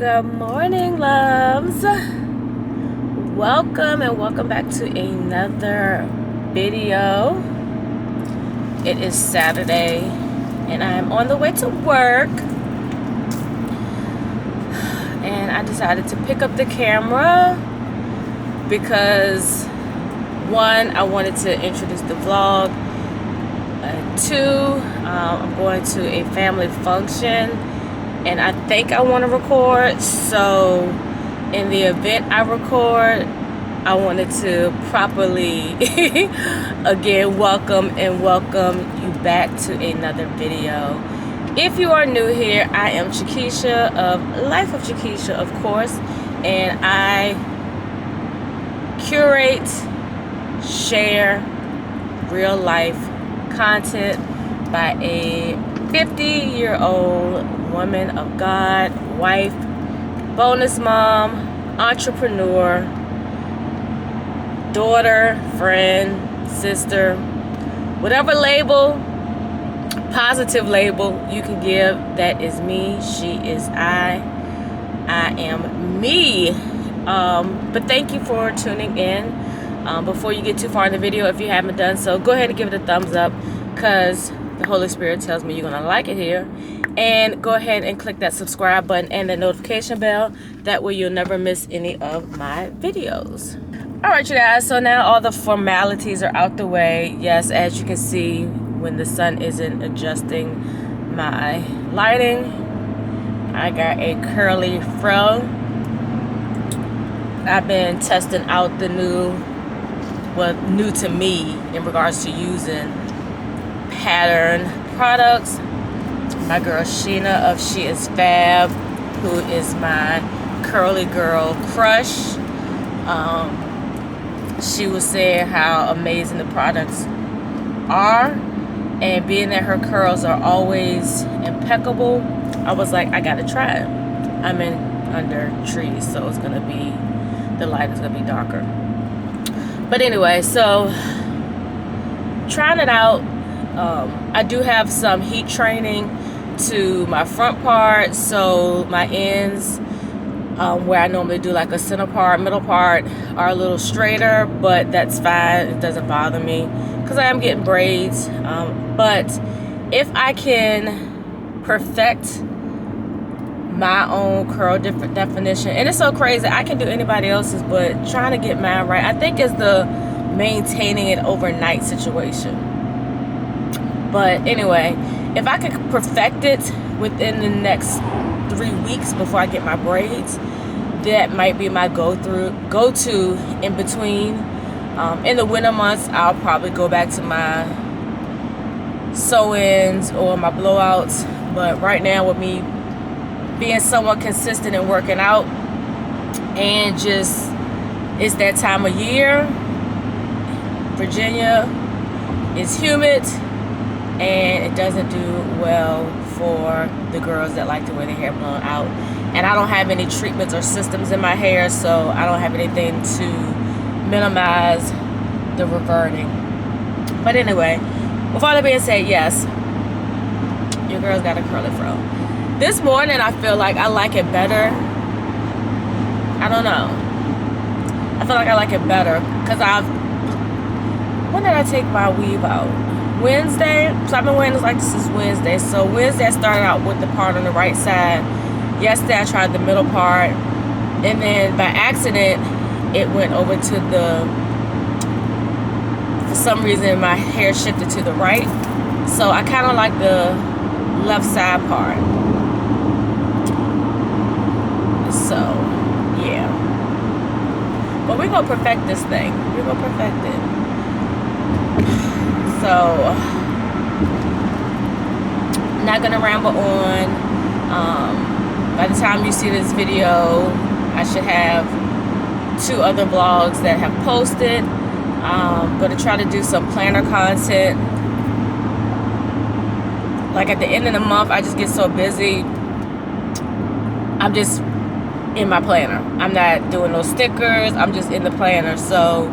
Good morning, loves. Welcome and welcome back to another video. It is Saturday and I'm on the way to work, and I decided to pick up the camera because one, I wanted to introduce the vlog. Two, I'm going to a family function and I think I want to record, so in the event I record, I wanted to properly again welcome you back to another video. If you are new here, I am CheKesha of Life with CheKesha, of course, and I curate, share real life content by a 50-year-old woman of God, wife, bonus mom, entrepreneur, daughter, friend, sister, whatever label, positive label you can give, that is me. She is I am me. But thank you for tuning in. Before you get too far in the video, if you haven't done so, go ahead and give it a thumbs up, because the Holy Spirit tells me you're gonna like it here. And go ahead and click that subscribe button and the notification bell. That way you'll never miss any of my videos. All right, you guys, so now all the formalities are out the way. Yes, as you can see, when the sun isn't adjusting my lighting, I got a curly fro. I've been testing out the new to me in regards to using pattern products. My girl Sheena of She Is Fab, who is my curly girl crush, she was saying how amazing the products are, and being that her curls are always impeccable, I was like, I gotta try it. I'm in under trees, so it's gonna be, the light is gonna be darker. But anyway, so trying it out. I do have some heat training to my front part, so my ends, where I normally do like a center part, middle part, are a little straighter, but that's fine. It doesn't bother me because I am getting braids. But if I can perfect my own curl definition, and it's so crazy, I can do anybody else's, but trying to get mine right, I think, is the maintaining it overnight situation. But anyway, if I could perfect it within the next 3 weeks before I get my braids, that might be my go-to in between. In the winter months, I'll probably go back to my sew-ins or my blowouts. But right now, with me being somewhat consistent and working out, and just, it's that time of year. Virginia is humid, and it doesn't do well for the girls that like to wear their hair blown out. And I don't have any treatments or systems in my hair, so I don't have anything to minimize the reverting. But anyway, with all that being said, yes, your girl's got a curly fro. This morning, I feel like I like it better. I don't know. I feel like I like it better because when did I take my weave out? Wednesday. So I've been wearing this like this is Wednesday. So Wednesday I started out with the part on the right side. Yesterday I tried the middle part, and then by accident it went over to the, for some reason my hair shifted to the right. So I kind of like the left side part. So yeah, but we're gonna perfect this thing. We're gonna perfect it. So not gonna ramble on. By the time you see this video, I should have 2 other vlogs that have posted. I'm gonna try to do some planner content. Like at the end of the month, I just get so busy, I'm just in my planner. I'm not doing no stickers, I'm just in the planner. So,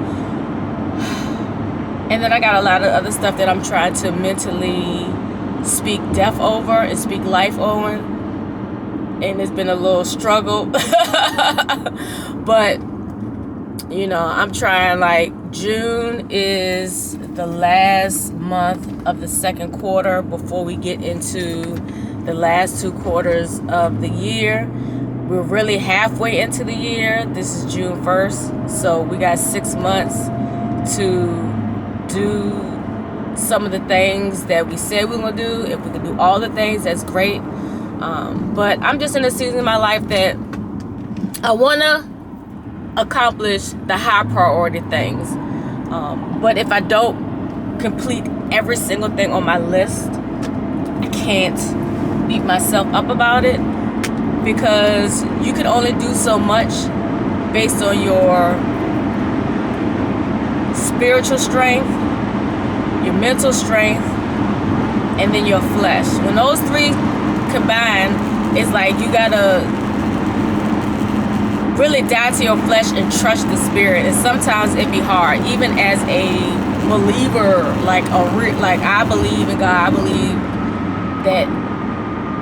and then I got a lot of other stuff that I'm trying to mentally speak death over and speak life over. and it's been a little struggle. But you know, I'm trying. Like, June is the last month of the second quarter before we get into the last 2 quarters of the year. We're really halfway into the year. This is June 1st, so we got 6 months to do some of the things that we said we were going to do. If we can do all the things, that's great. But I'm just in a season of my life that I want to accomplish the high priority things. But if I don't complete every single thing on my list, I can't beat myself up about it, because you can only do so much based on your spiritual strength, your mental strength, and then your flesh. When those three combine, it's like you gotta really die to your flesh and trust the spirit. And sometimes it be hard, even as a believer. Like I believe in God. I believe that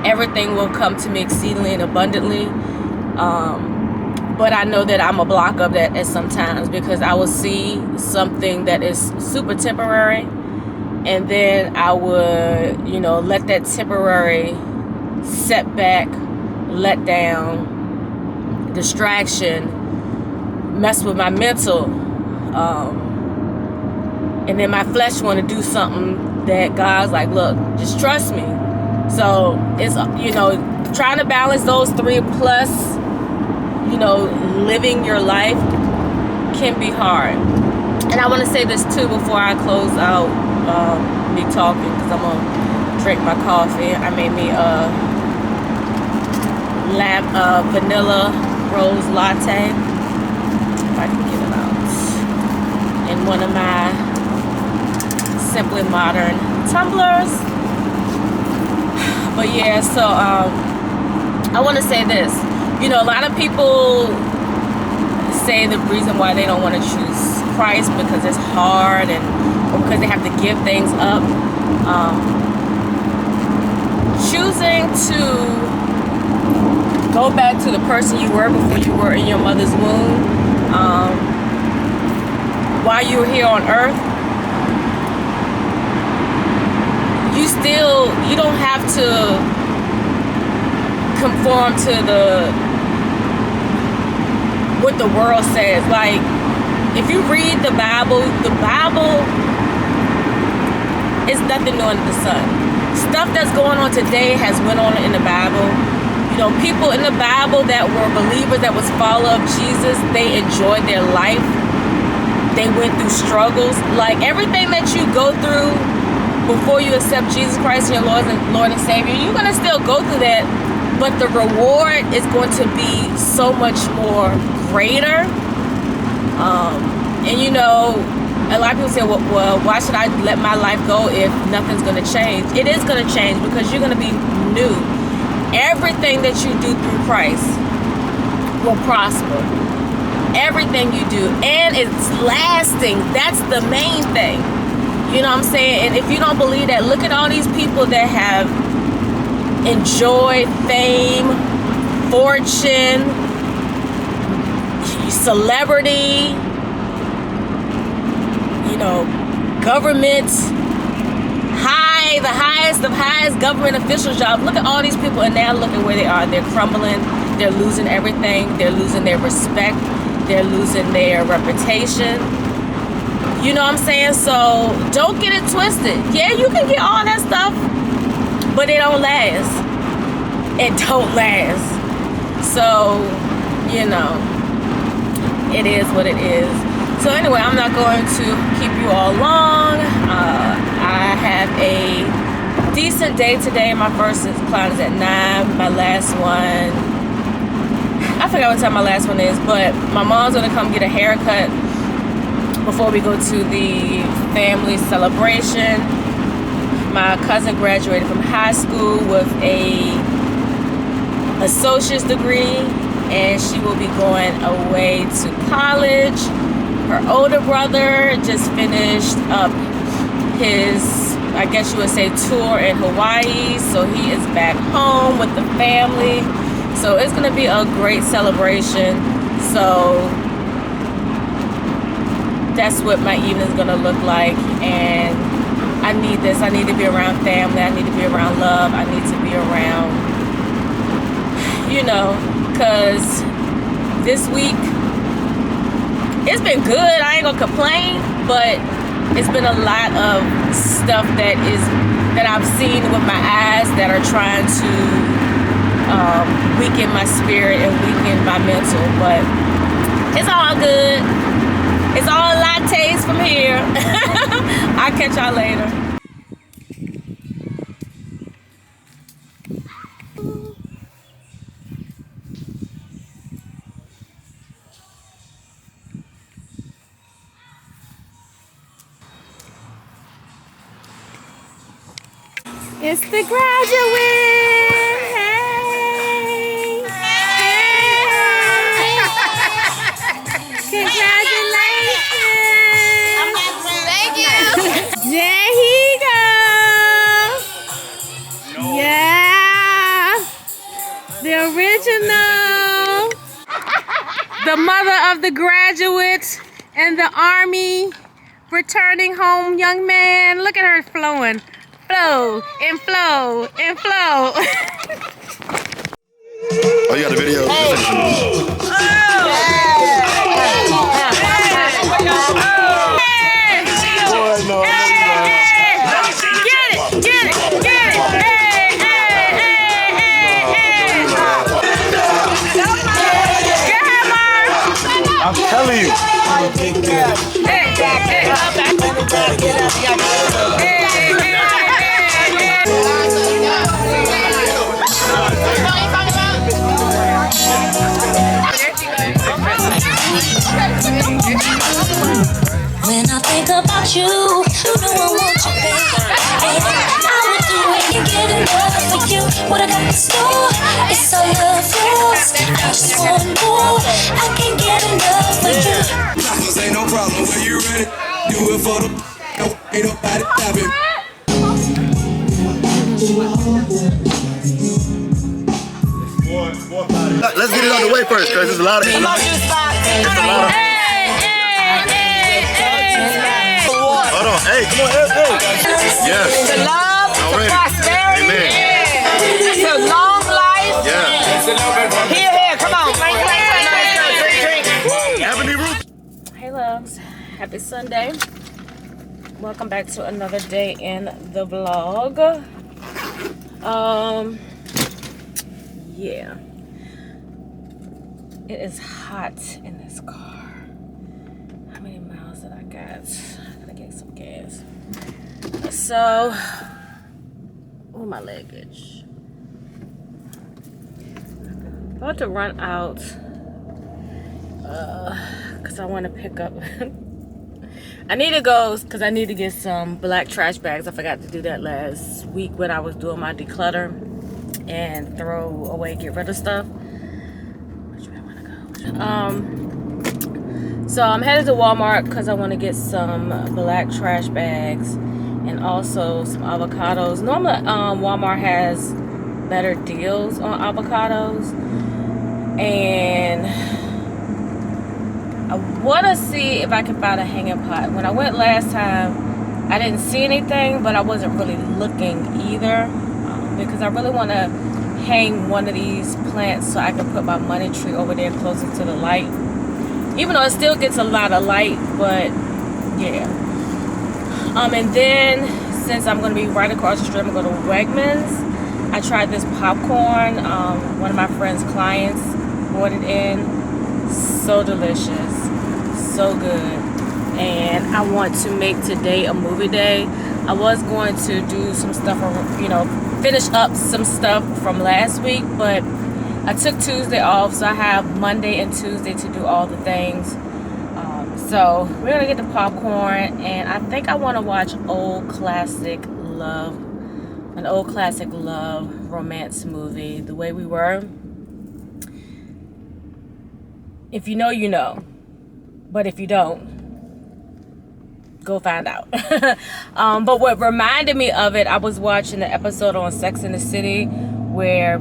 everything will come to me exceedingly and abundantly. But I know that I'm a block of that at sometimes, because I will see something that is super temporary, and then I would, you know, let that temporary setback, let down, distraction mess with my mental, and then my flesh want to do something that God's like, look, just trust me. So it's, you know, trying to balance those three, plus, you know, living your life can be hard. And I want to say this too before I close out me talking, because I'm gonna drink my coffee. I made me a vanilla rose latte, if I can get it out, in one of my Simply Modern tumblers. But yeah, so I want to say this. You know, a lot of people say the reason why they don't want to choose Christ because it's hard, or because they have to give things up. Choosing to go back to the person you were before you were in your mother's womb, while you were here on earth, you don't have to conform to what the world says. Like, if you read the Bible is nothing new under the sun. Stuff that's going on today has went on in the Bible. You know, people in the Bible that were believers, that was followers of Jesus, they enjoyed their life. They went through struggles. Like, everything that you go through before you accept Jesus Christ as your Lord and Savior, you're going to still go through that, but the reward is going to be so much more greater. And you know, a lot of people say, well, why should I let my life go if nothing's going to change? It is going to change, because you're going to be new. Everything that you do through Christ will prosper. Everything you do. And it's lasting. That's the main thing. You know what I'm saying? And if you don't believe that, look at all these people that have enjoyed fame, fortune, celebrity, you know, government, the highest government official jobs. Look at all these people, and now look at where they are. They're crumbling. They're losing everything. They're losing their respect. They're losing their reputation. You know what I'm saying? So don't get it twisted. Yeah, you can get all that stuff, but it don't last. It don't last. So, you know, it is what it is. So anyway, I'm not going to keep you all long. I have a decent day today. My first client is at 9. My last one, I forgot what time my last one is, but my mom's going to come get a haircut before we go to the family celebration. My cousin graduated from high school with a associate's degree, and she will be going away to college. Her older brother just finished up his, I guess you would say, tour in Hawaii, so he is back home with the family. So it's gonna be a great celebration. So that's what my evening's gonna look like. And I need this. I need to be around family. I need to be around love. I need to be around, you know, because this week it's been good. I ain't gonna complain, but it's been a lot of stuff that I've seen with my eyes that are trying to weaken my spirit and weaken my mental. But it's all good. It's all lattes from here. I'll catch y'all later. It's the graduate. Hey. Hey. Congratulations. Thank you. There he goes. Yeah. The original. The mother of the graduate and the army returning home young man. Look at her flowing. Flow and flow and flow. Oh, you got the video? I'm telling you. When I think about you, you know I want you, baby. And I would do anything enough for you. What I got in store is all of yours. I just want more. I can't get enough for you. This ain't no problem when you ready. Do it for the no, ain't nobody stopping. Let's get it out the way first, cause there's a lot of. Hold on, hey, come on, hey. Yes. To love, to prosperity, Amen. to long life. Yeah. Here, come on. Ebony Root. Hey loves, happy Sunday. Welcome back to another day in the vlog. Yeah. It is hot in this car. How many miles did I got? I gotta get some gas. So, oh, my luggage. About to run out because I want to pick up. I need to go because I need to get some black trash bags. I forgot to do that last week when I was doing my declutter and throw away, get rid of stuff. Which way I want to go? So I'm headed to Walmart because I want to get some black trash bags and also some avocados. Normally, Walmart has better deals on avocados, and I want to see if I can find a hanging pot. When I went last time, I didn't see anything, but I wasn't really looking either because I really want to hang one of these plants so I can put my money tree over there closer to the light. Even though it still gets a lot of light, but yeah. And then since I'm going to be right across the street, I'm going to go to Wegmans. I tried this popcorn. One of my friend's clients bought it in. So delicious, so good. And I want to make today a movie day. I was going to do some stuff, finish up some stuff from last week, but I took Tuesday off, so I have Monday and Tuesday to do all the things. So we're gonna get the popcorn, and I think I want to watch an old classic love romance movie, The Way We Were. If you know, you know. But if you don't, go find out. But what reminded me of it, I was watching the episode on Sex and the City where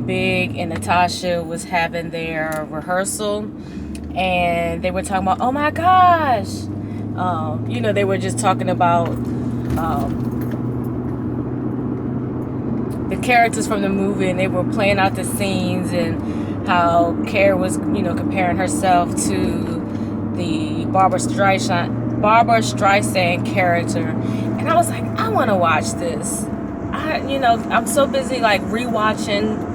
Big and Natasha was having their rehearsal, and they were talking about, oh my gosh, you know, they were just talking about the characters from the movie, and they were playing out the scenes and how Carrie was, you know, comparing herself to the Barbara Streisand character, and I was like, I want to watch this. You know, I'm so busy like rewatching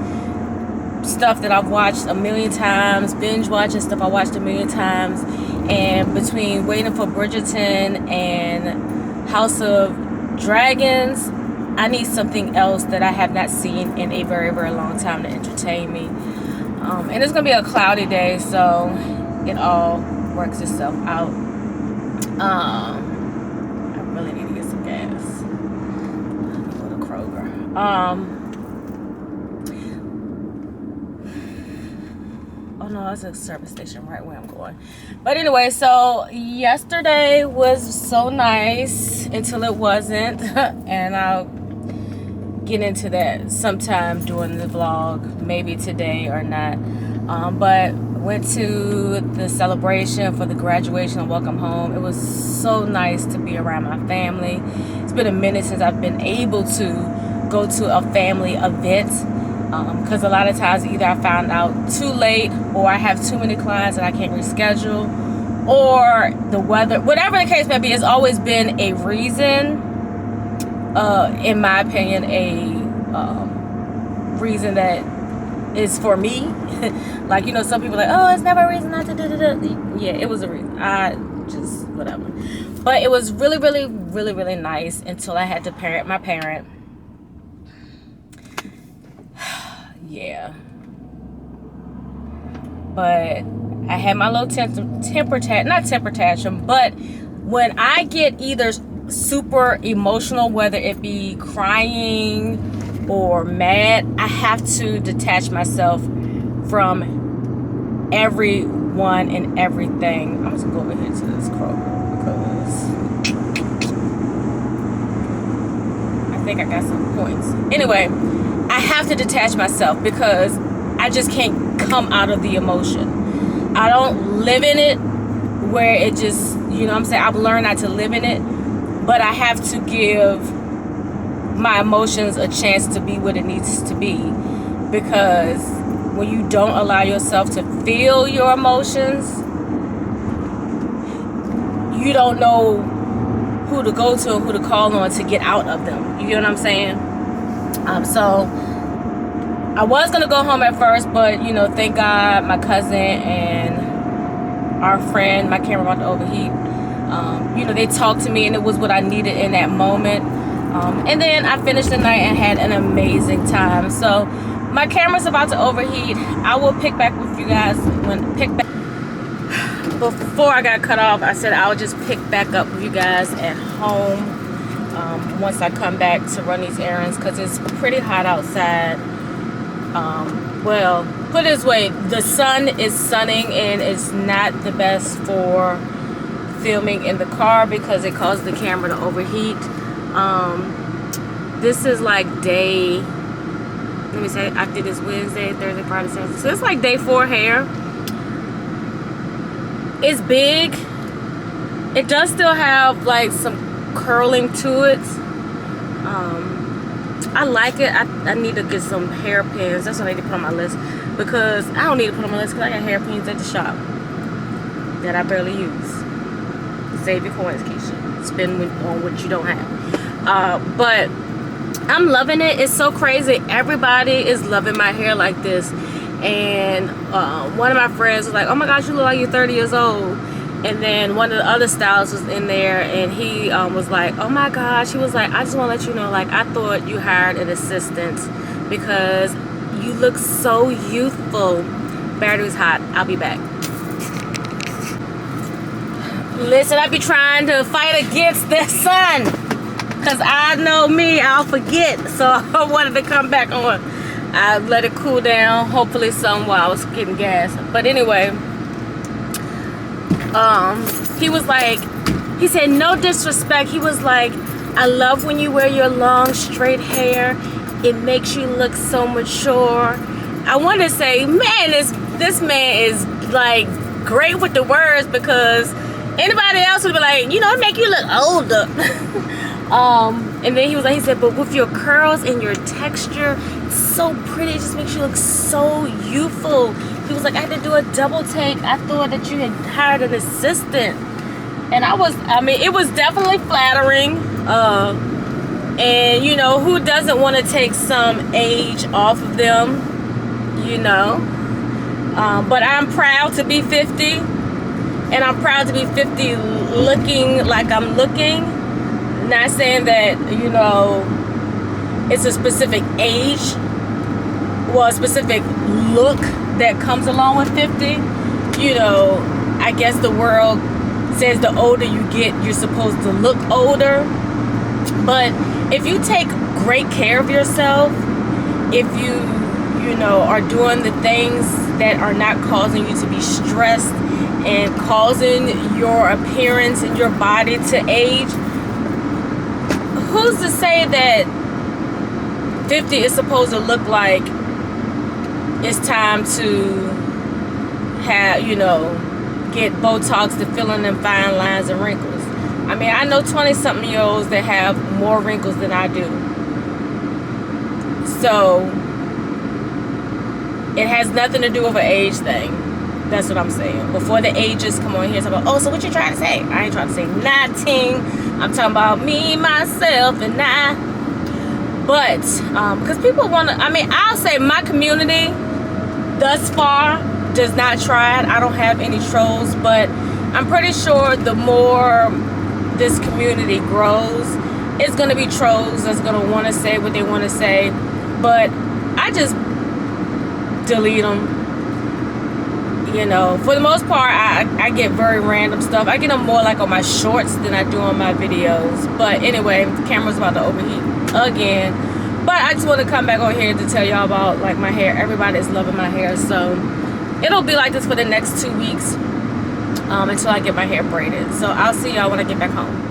stuff that I've watched a million times, binge watching stuff I watched a million times, and between waiting for Bridgerton and House of Dragons, I need something else that I have not seen in a very, very long time to entertain me. And it's gonna be a cloudy day, so it all works itself out. I really need to get some gas. Go to Kroger. Oh no, that's a service station right where I'm going. But anyway, so yesterday was so nice until it wasn't, and I'll get into that sometime during the vlog, maybe today or not. But went to the celebration for the graduation and welcome home. It was so nice to be around my family. It's been a minute since I've been able to go to a family event, because a lot of times either I found out too late, or I have too many clients and I can't reschedule, or the weather, whatever the case may be. It's always been a reason, in my opinion, a reason that is for me. Like, you know, some people are like, oh, it's never a reason not to do. Yeah, it was a reason. I just, whatever. But it was really, really, really, really nice until I had to parent my parent. Yeah. But I had my little temper tantrum, but when I get either super emotional, whether it be crying or mad, I have to detach myself from everyone and everything. I'm just gonna go over here to this Kroger because I think I got some points. Anyway, I have to detach myself because I just can't come out of the emotion. I don't live in it where it just, you know what I'm saying, I've learned not to live in it, but I have to give my emotions a chance to be what it needs to be, because when you don't allow yourself to feel your emotions, you don't know who to go to and who to call on to get out of them. You get what I'm saying? So I was gonna go home at first, but you know, thank God my cousin and our friend, my camera about to overheat, you know, they talked to me and it was what I needed in that moment. And then I finished the night and had an amazing time. So my camera's about to overheat. I will pick back with you guys before I got cut off. I said I'll just pick back up with you guys at home once I come back to run these errands, because it's pretty hot outside. Well, put it this way, the sun is sunning and it's not the best for filming in the car because it caused the camera to overheat. This is like day, let me say, I did this Wednesday, Thursday, Friday, Saturday. So it's like day 4 hair. It's big. It does still have like some curling to it. I like it. I need to get some hairpins. That's what I need to put on my list, because I don't need to put on my list because I got hairpins at the shop that I barely use. Save your coins, Keisha. Spend on what you don't have. But I'm loving it. It's so crazy. Everybody is loving my hair like this. And one of my friends was like, oh my gosh, you look like you're 30 years old. And then one of the other stylists was in there, and he was like, oh my gosh, he was like, I just want to let you know, like, I thought you hired an assistant because you look so youthful. Battery's hot. I'll be back. Listen, I be trying to fight against the sun, because I know me, I'll forget. So I wanted to come back on. I let it cool down, hopefully some while I was getting gas. But anyway, he was like, he said, no disrespect, he was like, I love when you wear your long straight hair. it makes you look so mature. I want to say, man, this man is like great with the words, because anybody else would be like, you know, it make you look older. And then he said, but with your curls and your texture, it's so pretty. It just makes you look so youthful. He was like, I had to do a double take. I thought that you had hired an assistant. And I mean, it was definitely flattering. And you know, who doesn't want to take some age off of them, you know? But I'm proud to be 50. And I'm proud to be 50 looking like I'm looking. Not saying that, you know, it's a specific age, well, a specific look that comes along with 50. You know, I guess the world says the older you get, you're supposed to look older. But if you take great care of yourself, if you know, are doing the things that are not causing you to be stressed and causing your appearance and your body to age, who's to say that 50 is supposed to look like it's time to have, you know, get Botox to fill in them fine lines and wrinkles? I mean, I know 20-something-year-olds that have more wrinkles than I do. So it has nothing to do with an age thing. That's what I'm saying. Before the ages come on here, it's about, oh, so what you trying to say? I ain't trying to say nothing. I'm talking about me, myself, and I. But, because people want to, I mean, I'll say my community thus far does not try it. I don't have any trolls, but I'm pretty sure the more this community grows, it's going to be trolls that's going to want to say what they want to say. But I just delete them. You know, for the most part, I get very random stuff. I get them more like on my shorts than I do on my videos. But anyway, the camera's about to overheat again. But I just want to come back over here to tell y'all about like my hair. Everybody is loving my hair, so it'll be like this for the next 2 weeks until I get my hair braided. So I'll see y'all when I get back home.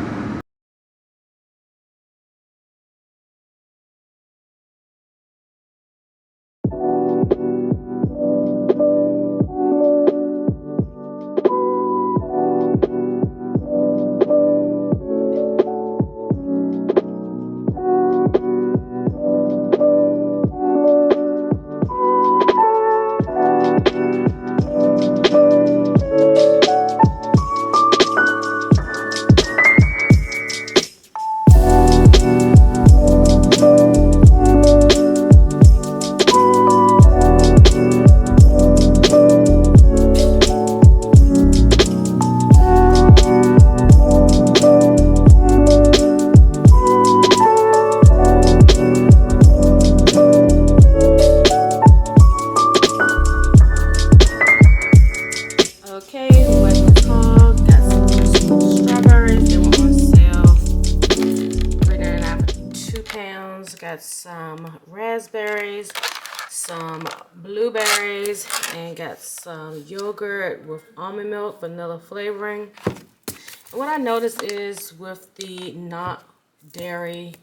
Got some raspberries, some blueberries, and got some yogurt with almond milk, vanilla flavoring. And what I noticed is with the not dairy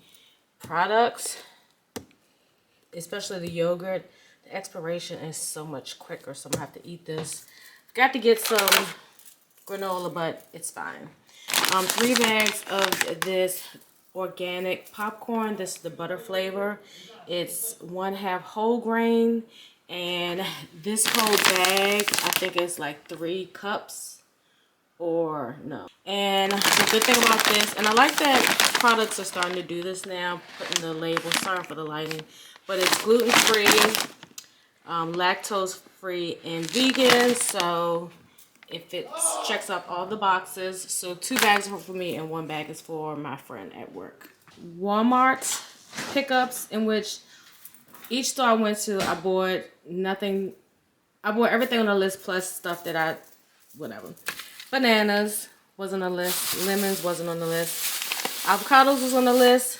products, especially the yogurt, the expiration is so much quicker, so I'm gonna have to eat this. Got to get some granola, but it's fine. 3 bags of this organic popcorn. This is the butter flavor. It's 1/2 whole grain, and this whole bag, I think it's like 3 cups or no. And the good thing about this, and I like that products are starting to do this now, putting the label, sorry for the lighting, but it's gluten-free, lactose-free, and vegan. So if it checks off all the boxes. So 2 bags are for me and 1 bag is for my friend at work. Walmart pickups, in which each store I went to, I bought nothing. I bought everything on the list plus stuff that whatever. Bananas wasn't on the list. Lemons wasn't on the list. Avocados was on the list.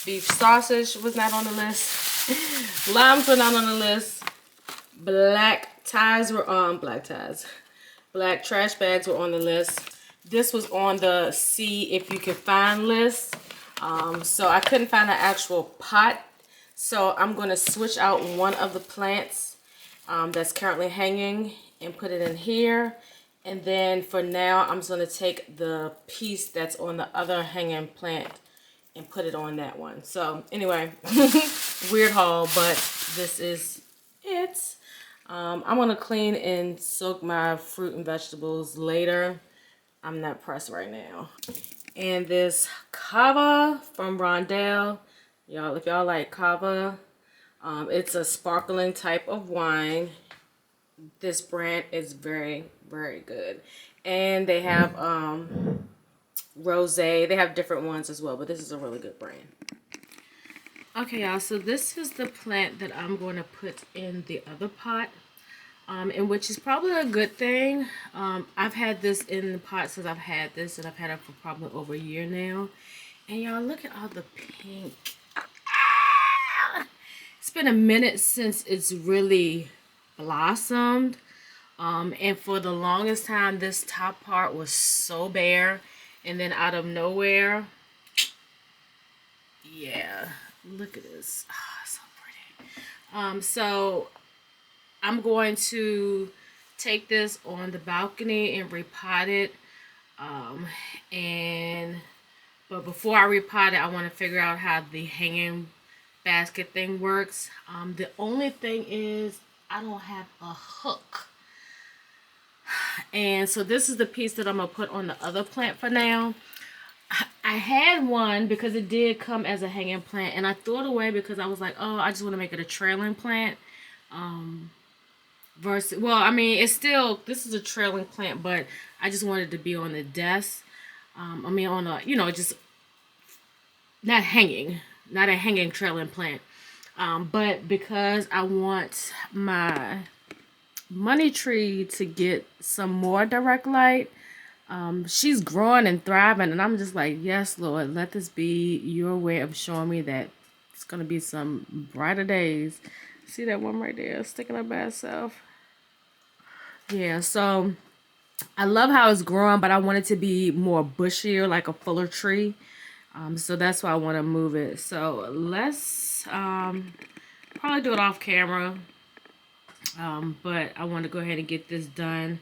Beef sausage was not on the list. Limes were not on the list. Black ties were on Black trash bags were on the list. This was on the see if you can find list. So I couldn't find an actual pot So I'm going to switch out one of the plants that's currently hanging and put it in here. And then for now, I'm just going to take the piece that's on the other hanging plant and put it on that one. So anyway, weird haul, but this is it. I'm going to clean and soak my fruit and vegetables later. I'm not pressed right now. And this kava from Rondell. Y'all, if y'all like kava, it's a sparkling type of wine. This brand is very, very good. And they have rosé. They have different ones as well, but this is a really good brand. Okay, y'all, so this is the plant that I'm going to put in the other pot, and which is probably a good thing. I've had this in the pot since I've had this, and I've had it for probably over a year now. And y'all, look at all the pink. It's been a minute since it's really blossomed. And for the longest time, this top part was so bare. And then out of nowhere, yeah, look at this. Oh, so pretty. So I'm going to take this on the balcony and repot it. But before I repot it, I want to figure out how the hanging basket thing works. The only thing is I don't have a hook. And so this is the piece that I'm going to put on the other plant for now. I had one because it did come as a hanging plant, and I threw it away because I was like, oh, I just want to make it a trailing plant. Well, I mean, it's still, this is a trailing plant, but I just wanted to be on the desk. I mean, on a, you know, just not hanging, not a hanging trailing plant. But because I want my money tree to get some more direct light, she's growing and thriving, and I'm just like, yes, Lord, let this be your way of showing me that it's gonna be some brighter days. See that one right there sticking up by itself? Yeah, so I love how it's growing, but I want it to be more bushier, like a fuller tree. So that's why I want to move it. So let's probably do it off camera. But I want to go ahead and get this done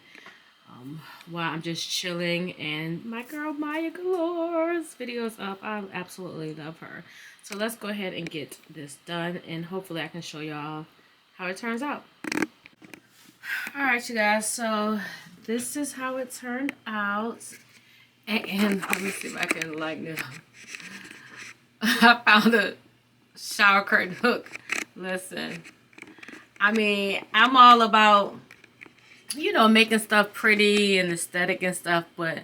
while I'm just chilling. And my girl Maya Galore's video's up. I absolutely love her. So let's go ahead and get this done, and hopefully I can show y'all how it turns out. Alright, you guys, so this is how it turned out. And let me see if I can lighten it up. I found a shower curtain hook. Listen, I mean, I'm all about, you know, making stuff pretty and aesthetic and stuff, but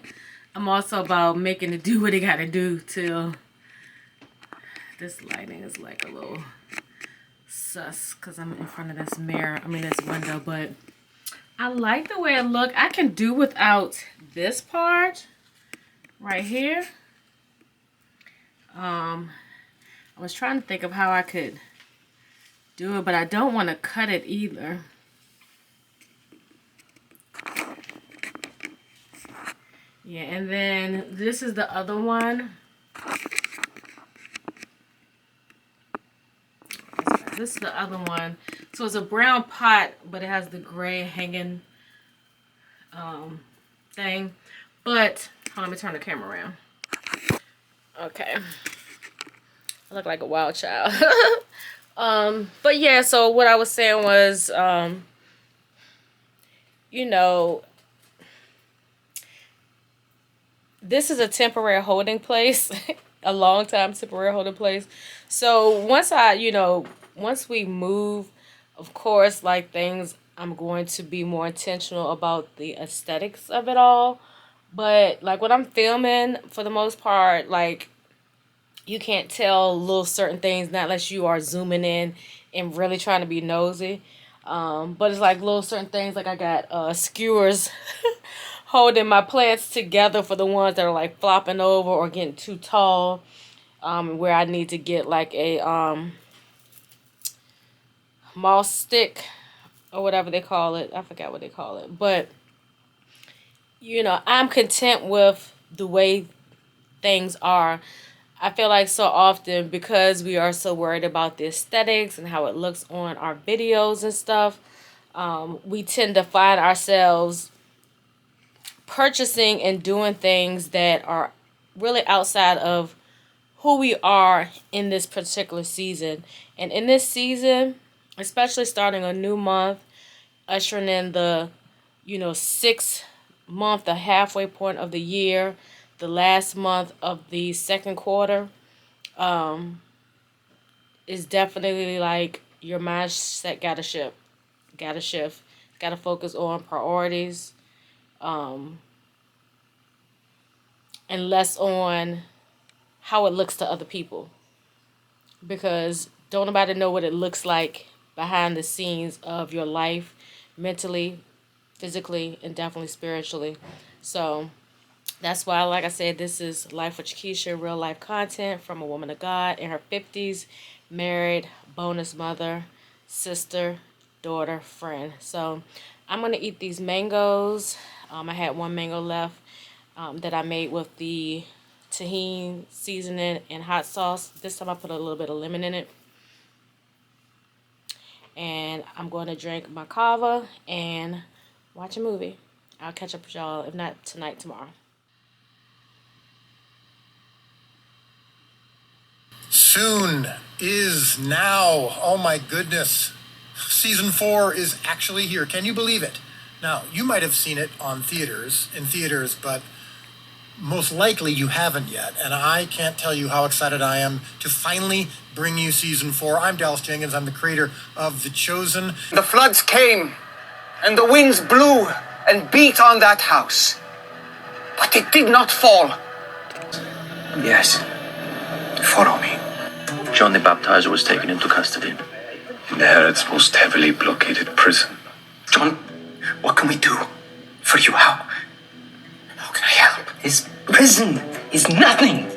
I'm also about making it do what it gotta do till this lighting is like a little sus because I'm in front of this mirror, I mean this window, but I like the way it look. I can do without this part right here. I was trying to think of how I could do it, but I don't want to cut it either. Yeah, and then this is the other one. This is the other one. So it's a brown pot, but it has the gray hanging thing. But hold on, let me turn the camera around. Okay. I look like a wild child. But yeah, so what I was saying was, you know, this is a temporary holding place, a long time temporary holding place. So once once we move, of course, like things, I'm going to be more intentional about the aesthetics of it all. But like when I'm filming, for the most part, like you can't tell little certain things, not unless you are zooming in and really trying to be nosy. But it's like little certain things, like I got skewers holding my plants together for the ones that are like flopping over or getting too tall, where I need to get like a moss stick or whatever they call it. I forgot what they call it, but you know, I'm content with the way things are. I feel like so often, because we are so worried about the aesthetics and how it looks on our videos and stuff, we tend to find ourselves purchasing and doing things that are really outside of who we are in this particular season. And in this season, especially starting a new month, ushering in the 6th month, the halfway point of the year, the last month of the second quarter, is definitely like your mindset gotta shift, gotta focus on priorities, and less on how it looks to other people, because don't nobody know what it looks like behind the scenes of your life, mentally, physically, and definitely spiritually. So that's why, like I said, this is Life with CheKesha, real life content from a woman of God in her 50s, married, bonus mother, sister, daughter, friend. So I'm going to eat these mangoes. I had one mango left that I made with the tahini seasoning and hot sauce. This time I put a little bit of lemon in it. And I'm going to drink my kava and watch a movie. I'll catch up with y'all, if not tonight, tomorrow. Soon is now. Oh my goodness. Season 4 is actually here. Can you believe it? Now, you might have seen it in theaters, but most likely you haven't yet. And I can't tell you how excited I am to finally bring you Season 4. I'm Dallas Jenkins. I'm the creator of The Chosen. The floods came, and the winds blew and beat on that house. But it did not fall. Yes. Follow me. John the Baptizer was taken into custody. In Herod's most heavily blockaded prison. John, what can we do for you? How can I help? This prison is nothing.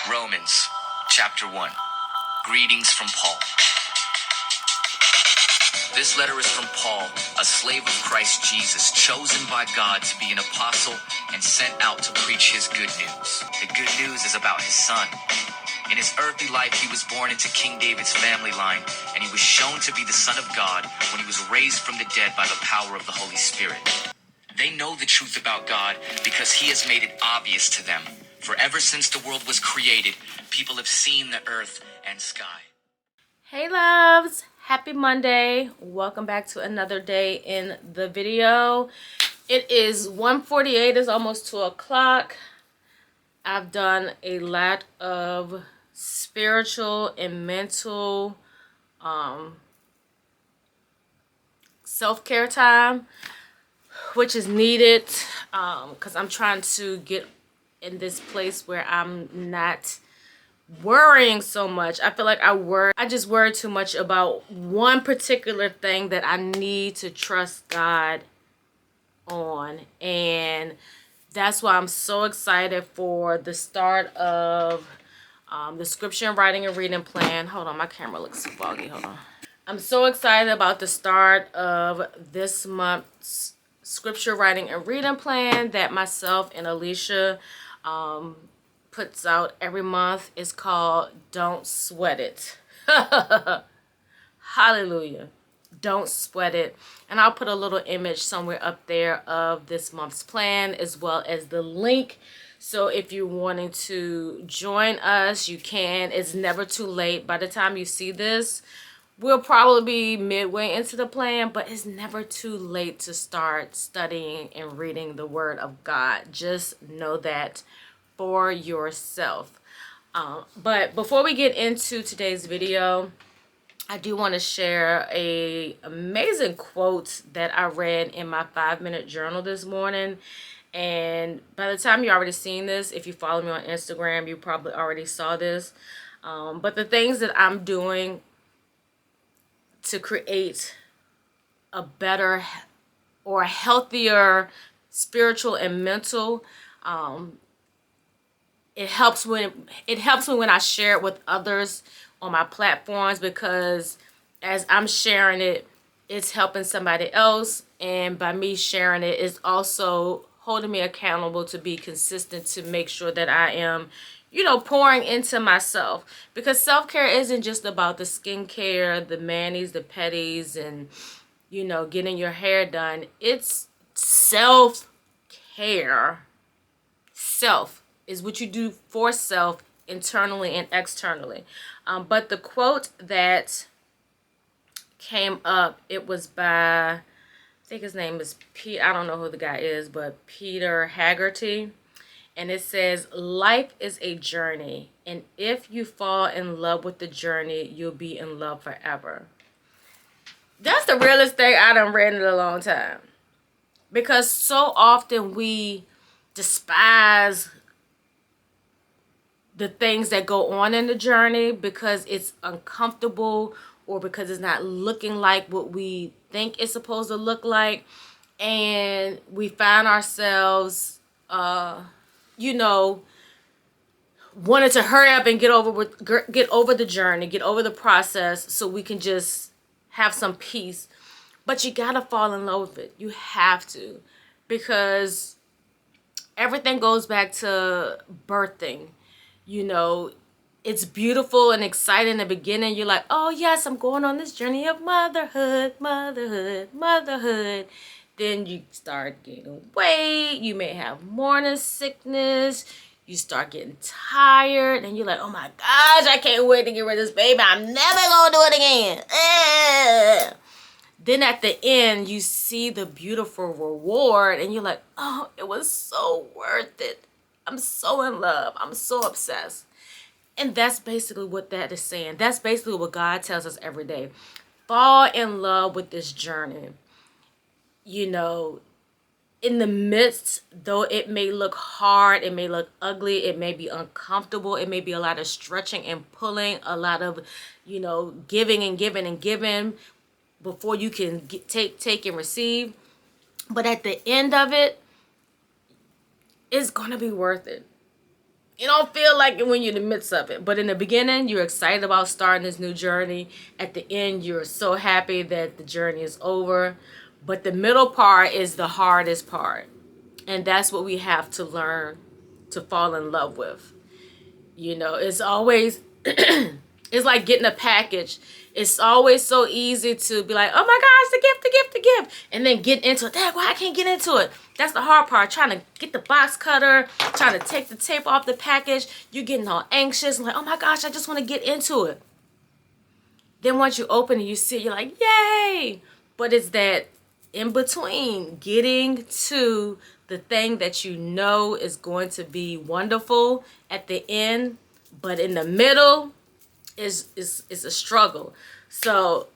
Romans, chapter 1. Greetings from Paul. This letter is from Paul, a slave of Christ Jesus, chosen by God to be an apostle and sent out to preach his good news. The good news is about his son. In his earthly life, he was born into King David's family line, and he was shown to be the Son of God when he was raised from the dead by the power of the Holy Spirit. They know the truth about God because he has made it obvious to them. For ever since the world was created, people have seen the earth and sky. Hey loves, happy Monday. Welcome back to another day in the video. It is 1:48, it's almost 2 o'clock. I've done a lot of spiritual and mental self-care time, which is needed because I'm trying to get in this place where I'm not worrying so much. I feel like I just worry too much about one particular thing that I need to trust God on, and that's why I'm so excited for the start of the scripture and writing and reading plan. Hold on, my camera looks foggy. Hold on. I'm so excited about the start of this month's scripture writing and reading plan that myself and Alicia puts out every month. Is called Don't Sweat It. Hallelujah. Don't sweat it. And I'll put a little image somewhere up there of this month's plan as well as the link. So if you're wanting to join us, you can. It's never too late. By the time you see this, we'll probably be midway into the plan, but it's never too late to start studying and reading the Word of God. Just know that for yourself. But before we get into today's video, I do want to share a amazing quote that I read in my 5-minute journal this morning. And by the time you already seen this, if you follow me on Instagram, you probably already saw this. But the things that I'm doing to create a better or a healthier spiritual and mental, it helps me when I share it with others on my platforms, because as I'm sharing it, it's helping somebody else, and by me sharing it, it's also holding me accountable to be consistent, to make sure that I am, pouring into myself. Because self-care isn't just about the skincare, the manis, the pedis, and getting your hair done. It's self-care. Self is what you do for self, internally and externally. But the quote that came up, it was by, I think his name is Pete. I don't know who the guy is, but Peter Haggerty. And it says, life is a journey, and if you fall in love with the journey, you'll be in love forever. That's the realest thing I done read in a long time. Because so often we despise the things that go on in the journey because it's uncomfortable, or because it's not looking like what we think it's supposed to look like. And we find ourselves, wanted to hurry up and get over the journey, get over the process, so we can just have some peace. But you gotta fall in love with it. You have to, because everything goes back to birthing. It's beautiful and exciting in the beginning. You're like, oh yes, I'm going on this journey of motherhood. Then you start gaining weight. You may have morning sickness. You start getting tired. And you're like, oh my gosh, I can't wait to get rid of this baby. I'm never going to do it again. Then at the end, you see the beautiful reward. And you're like, oh, it was so worth it. I'm so in love. I'm so obsessed. And that's basically what that is saying. That's basically what God tells us every day. Fall in love with this journey. In the midst, though it may look hard, it may look ugly, it may be uncomfortable, it may be a lot of stretching and pulling, a lot of, giving and giving and giving before you can take and receive. But at the end of it, it's going to be worth it. You don't feel like it when you're in the midst of it. But in the beginning, you're excited about starting this new journey. At the end, you're so happy that the journey is over. But the middle part is the hardest part. And that's what we have to learn to fall in love with. It's always, it's like getting a package. It's always so easy to be like, oh my gosh, the gift. And then get into it. Dad, why I can't get into it? That's the hard part, trying to get the box cutter, trying to take the tape off the package. You're getting all anxious, like, oh my gosh, I just want to get into it. Then once you open and you see it, you're like, yay! But it's that in between, getting to the thing that you know is going to be wonderful at the end, but in the middle is a struggle. So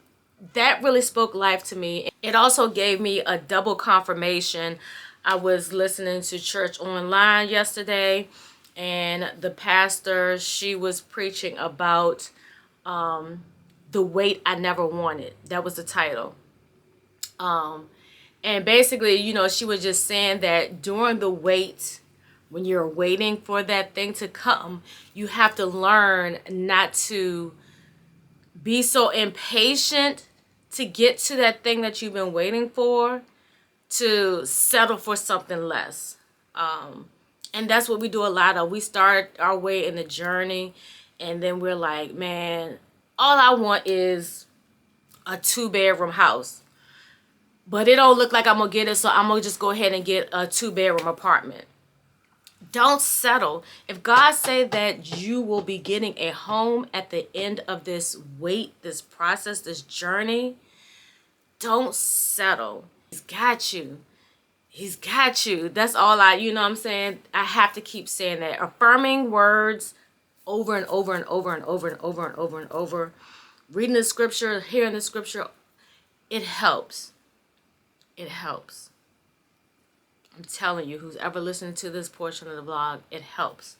that really spoke life to me. It also gave me a double confirmation. I was listening to church online yesterday, and the pastor, she was preaching about the weight I never wanted. That was the title. And basically, you know, she was just saying that during the wait, when you're waiting for that thing to come, you have to learn not to be so impatient to get to that thing that you've been waiting for, to settle for something less. And that's what we do a lot of. We start our way in the journey, and then we're like, man, all I want is a 2-bedroom house. But it don't look like I'm going to get it, so I'm going to just go ahead and get a 2-bedroom apartment. Don't settle. If God said that you will be getting a home at the end of this wait, this process, this journey, don't settle. He's got you. He's got you. That's all you know what I'm saying? I have to keep saying that. Affirming words over and over and over and over and over and over and over. Reading the scripture, hearing the scripture, it helps. It helps. I'm telling you, who's ever listening to this portion of the vlog, it helps.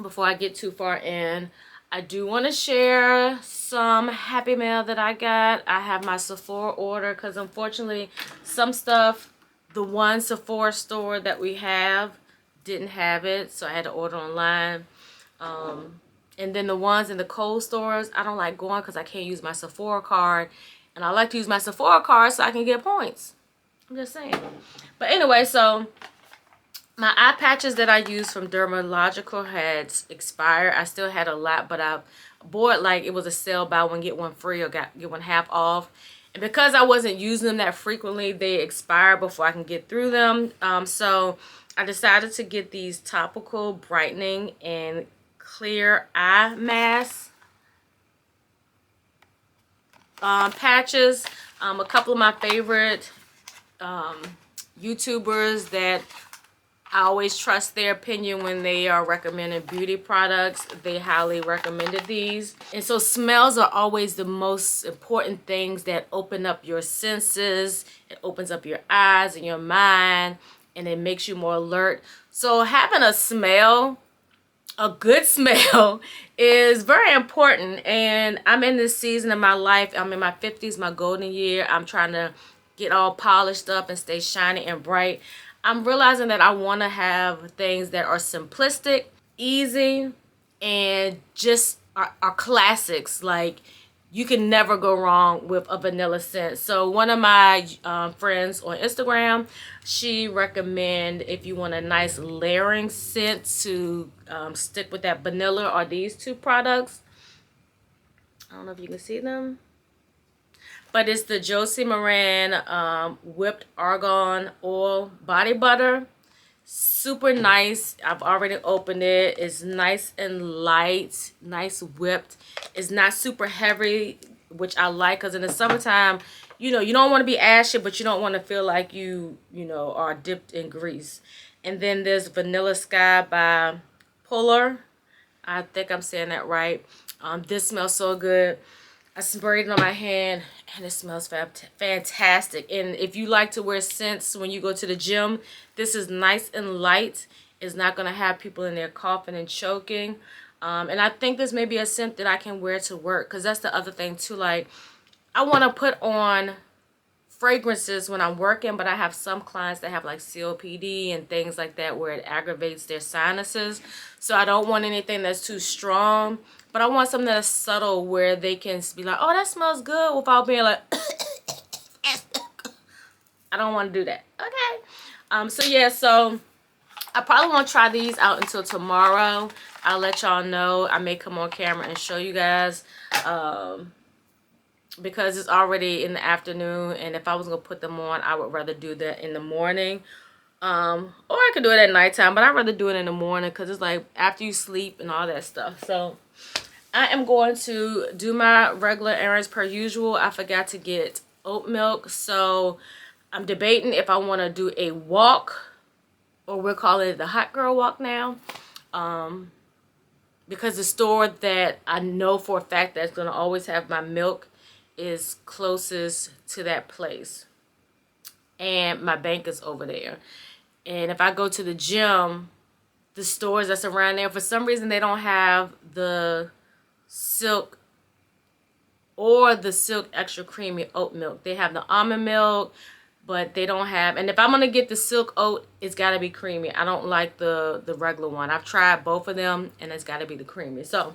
Before I get too far in, I do want to share some happy mail that I got. I have my Sephora order because unfortunately some stuff, the one Sephora store that we have didn't have it, so I had to order online. And then the ones in the Kohl's stores, I don't like going because I can't use my Sephora card. And I like to use my Sephora card so I can get points. I'm just saying. But anyway, so my eye patches that I used from Dermalogical had expired. I still had a lot, but I bought, like, it was a sale, buy one get one free, or get one half off. And because I wasn't using them that frequently, they expired before I can get through them. So I decided to get these topical brightening and clear eye masks. Patches. A couple of my favorite YouTubers that I always trust their opinion when they are recommending beauty products. They highly recommended these. And so smells are always the most important things that open up your senses. It opens up your eyes and your mind, and it makes you more alert. So having a smell, a good smell, is very important. And I'm in this season of my life. I'm in my 50s, my golden year. I'm trying to get all polished up and stay shiny and bright. I'm realizing that I want to have things that are simplistic, easy, and just are classics. Like, you can never go wrong with a vanilla scent. So one of my friends on Instagram, she recommend, if you want a nice layering scent to stick with that vanilla, are these two products. I don't know if you can see them, but it's the Josie Maran Whipped Argan Oil Body Butter. Super nice. I've already opened it. It's nice and light, nice whipped. It's not super heavy, which I like, because in the summertime, you know, you don't want to be ashy, but you don't want to feel like you know, are dipped in grease. And then there's Vanilla Sky by Phlur. I think I'm saying that right. This smells so good. I sprayed it on my hand, and it smells fantastic. And if you like to wear scents when you go to the gym, this is nice and light. It's not going to have people in there coughing and choking. And I think this may be a scent that I can wear to work, because that's the other thing too. Like, I want to put on fragrances when I'm working, but I have some clients that have like COPD and things like that where it aggravates their sinuses. So I don't want anything that's too strong. But I want something that's subtle where they can be like, oh, that smells good, without being like, I don't want to do that. Okay. So yeah, so I probably won't try these out until tomorrow. I'll let y'all know. I may come on camera and show you guys, because it's already in the afternoon, and if I was going to put them on, I would rather do that in the morning. Or I could do it at nighttime, but I'd rather do it in the morning because it's like after you sleep and all that stuff. So I am going to do my regular errands per usual. I forgot to get oat milk, so I'm debating if I want to do a walk, or we're calling it the hot girl walk now, because the store that I know for a fact that's going to always have my milk is closest to that place, and my bank is over there. And if I go to the gym, the stores that's around there, for some reason they don't have the silk or the silk extra creamy oat milk. They have the almond milk, but they don't have, and if I'm gonna get the silk oat, it's gotta be creamy. I don't like the regular one. I've tried both of them and it's gotta be the creamy. So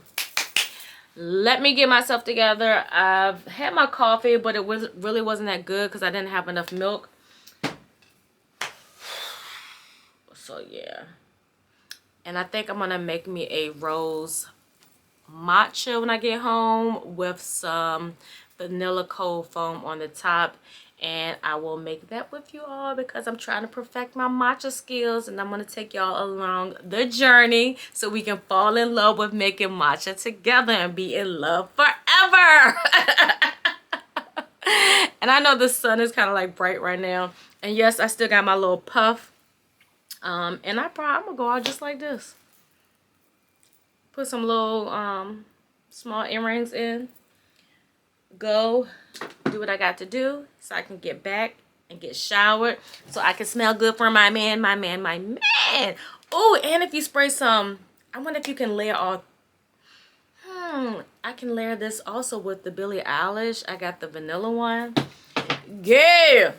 let me get myself together. I've had my coffee, but it really wasn't that good because I didn't have enough milk. So yeah, and I think I'm gonna make me a rose matcha when I get home with some vanilla cold foam on the top, and I will make that with you all because I'm trying to perfect my matcha skills, and I'm gonna take y'all along the journey so we can fall in love with making matcha together and be in love forever. And I know the sun is kind of like bright right now, and yes, I still got my little puff. And I'm gonna go out just like this. Put some little small earrings in. Go do what I got to do so I can get back and get showered so I can smell good for my man, my man, my man. Oh, and if you spray some, I wonder if you can layer all. I can layer this also with the Billie Eilish. I got the vanilla one. Yeah.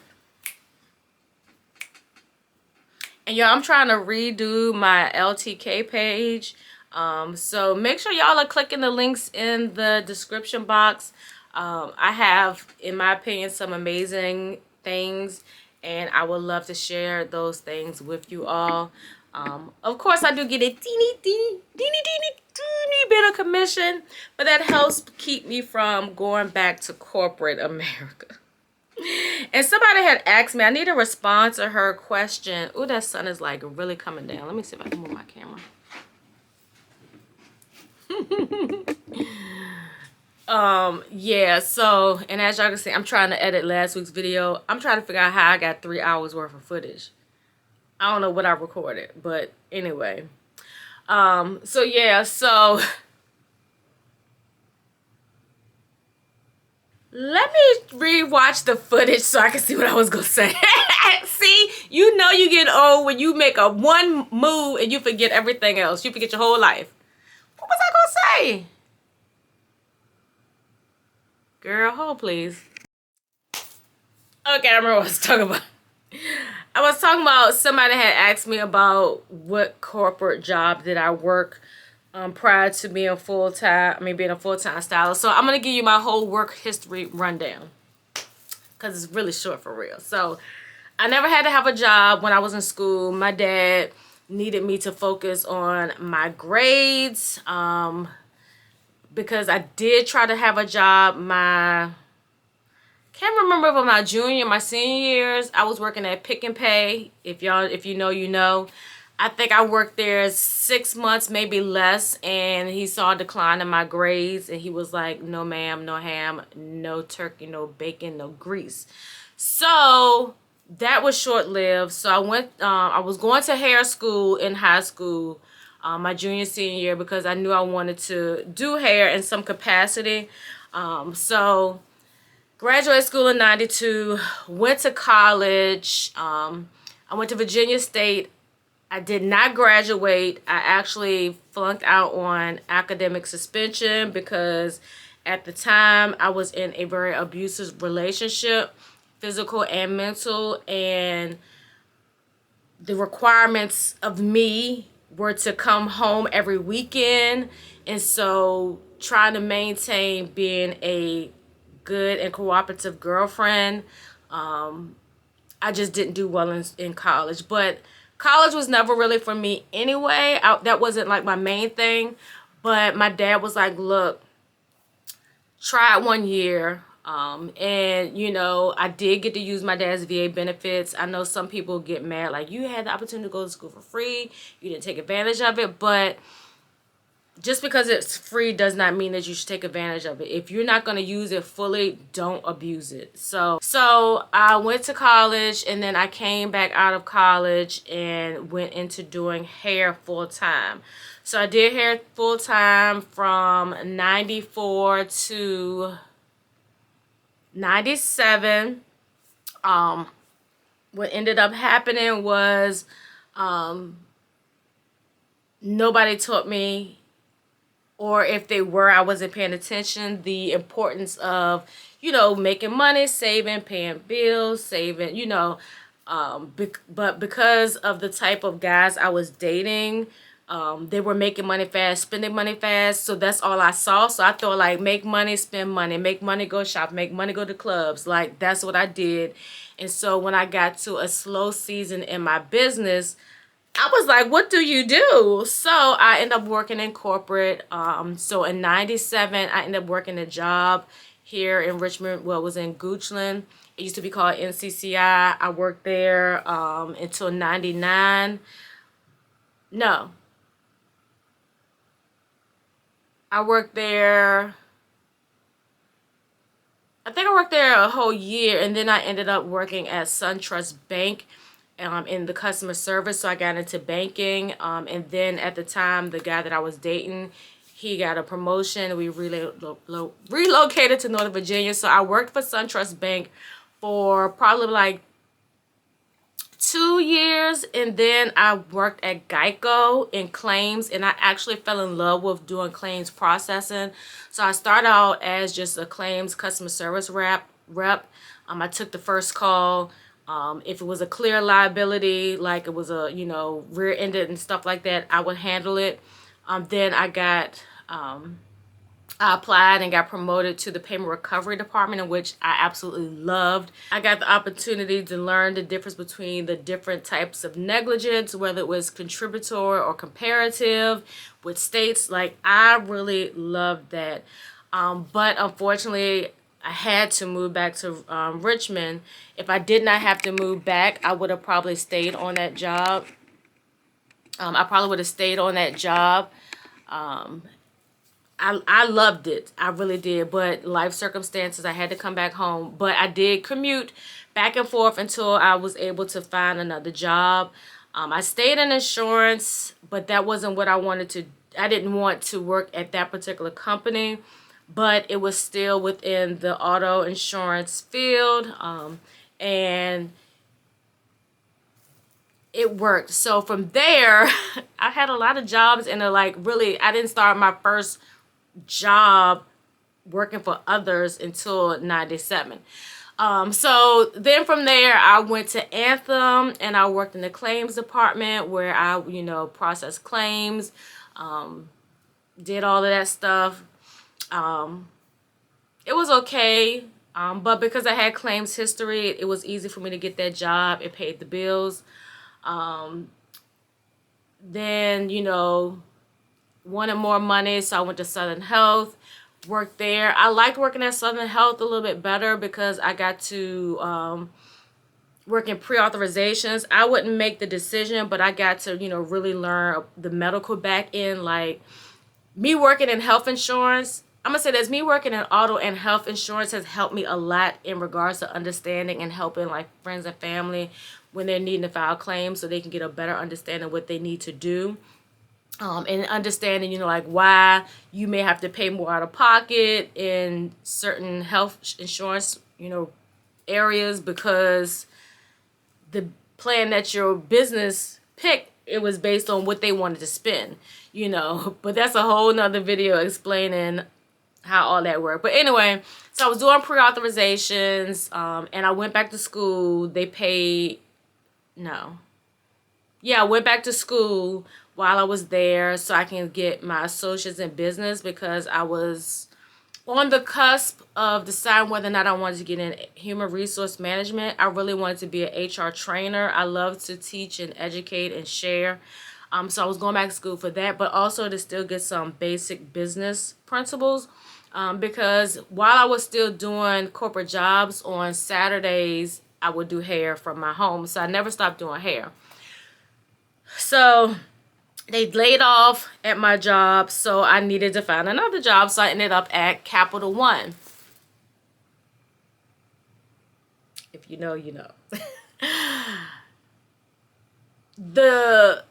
And y'all, I'm trying to redo my LTK page. So make sure y'all are clicking the links in the description box. I have, in my opinion, some amazing things, and I would love to share those things with you all. Of course, I do get a teeny bit of commission, but that helps keep me from going back to corporate America. And somebody had asked me, I need to respond to her question. Oh, that sun is like really coming down. Let me see if I can move my camera. Yeah, so, and as y'all can see, I'm trying to edit last week's video. I'm trying to figure out how I got 3 hours worth of footage. I don't know what I recorded, but anyway. So yeah, so let me rewatch the footage so I can see what I was gonna say. See, you know you get old when you make a one move and you forget everything else. You forget your whole life. What was I gonna say? Girl, hold please. Okay, I remember what I was talking about. I was talking about, somebody had asked me about what corporate job did I work prior to being being a full-time stylist. So I'm gonna give you my whole work history rundown because it's really short for real. So I never had to have a job when I was in school. My dad needed me to focus on my grades because I did try to have a job can't remember if my junior, my senior years. I was working at Pick and Pay. If you know, you know. I think I worked there 6 months, maybe less, and he saw a decline in my grades, and he was like, no ma'am, no ham, no turkey, no bacon, no grease. So that was short-lived. So I was going to hair school in high school, my junior, senior year, because I knew I wanted to do hair in some capacity. So graduated school in '92, went to college. I went to Virginia State. I did not graduate. I actually flunked out on academic suspension because at the time I was in a very abusive relationship, physical and mental, and the requirements of me were to come home every weekend. And so trying to maintain being a good and cooperative girlfriend, I just didn't do well in college. But college was never really for me anyway. That wasn't like my main thing. But my dad was like, look, try it 1 year. And you know, I did get to use my dad's VA benefits. I know some people get mad like, you had the opportunity to go to school for free, you didn't take advantage of it. But just because it's free does not mean that you should take advantage of it. If you're not going to use it fully, don't abuse it. So I went to college, and then I came back out of college and went into doing hair full time. So I did hair full time from 94 to 97. What ended up happening was nobody taught me, or if they were, I wasn't paying attention, the importance of, you know, making money, saving, paying bills, saving, you know, but because of the type of guys I was dating, they were making money fast, spending money fast, so that's all I saw. So I thought, like, make money, spend money, make money, go shop, make money, go to clubs. Like, that's what I did. And so when I got to a slow season in my business, I was like, what do you do? So I ended up working in corporate. So in 97, I ended up working a job here in Richmond. Well, it was in Goochland. It used to be called NCCI. I worked there until 99. No. I worked there. I think I worked there a whole year, and then I ended up working at SunTrust Bank in the customer service. So I got into banking, and then at the time, the guy that I was dating, he got a promotion. We relocated to Northern Virginia. So I worked for SunTrust Bank for probably like 2 years, and then I worked at Geico in claims, and I actually fell in love with doing claims processing. So I started out as just a claims customer service rep. I took the first call. If it was a clear liability, like it was a, you know, rear-ended and stuff like that, I would handle it. Then I applied and got promoted to the payment recovery department, in which I absolutely loved. I got the opportunity to learn the difference between the different types of negligence, whether it was contributory or comparative with states. Like, I really loved that. But unfortunately, I had to move back to Richmond. If I did not have to move back, I would have probably stayed on that job. I probably would have stayed on that job. I loved it. I really did. But life circumstances, I had to come back home. But I did commute back and forth until I was able to find another job. I stayed in insurance, but that wasn't what I wanted to. I didn't want to work at that particular company, but it was still within the auto insurance field, and it worked. So from there, I had a lot of jobs, and I didn't start my first job working for others until 97. So then from there, I went to Anthem, and I worked in the claims department where I, you know, processed claims, did all of that stuff. It was okay, but because I had claims history, it was easy for me to get that job. It paid the bills. Then, you know, wanted more money, so I went to Southern Health, worked there. I liked working at Southern Health a little bit better because I got to work in pre-authorizations. I wouldn't make the decision, but I got to, you know, really learn the medical back end. Like, me working in health insurance, I'm going to say this, me working in auto and health insurance has helped me a lot in regards to understanding and helping, like, friends and family when they're needing to file claims so they can get a better understanding of what they need to do. And understanding, you know, like, why you may have to pay more out of pocket in certain health insurance, you know, areas because the plan that your business picked, it was based on what they wanted to spend, you know. But that's a whole nother video explaining how all that worked. But anyway, so I was doing pre-authorizations, and I went back to school. I went back to school while I was there so I can get my associates in business because I was on the cusp of deciding whether or not I wanted to get in human resource management. I really wanted to be an HR trainer. I love to teach and educate and share. So I was going back to school for that, but also to still get some basic business principles. because while I was still doing corporate jobs on Saturdays, I would do hair from my home. So I never stopped doing hair. So they laid off at my job, so I needed to find another job. So I ended up at Capital One. If you know, you know. The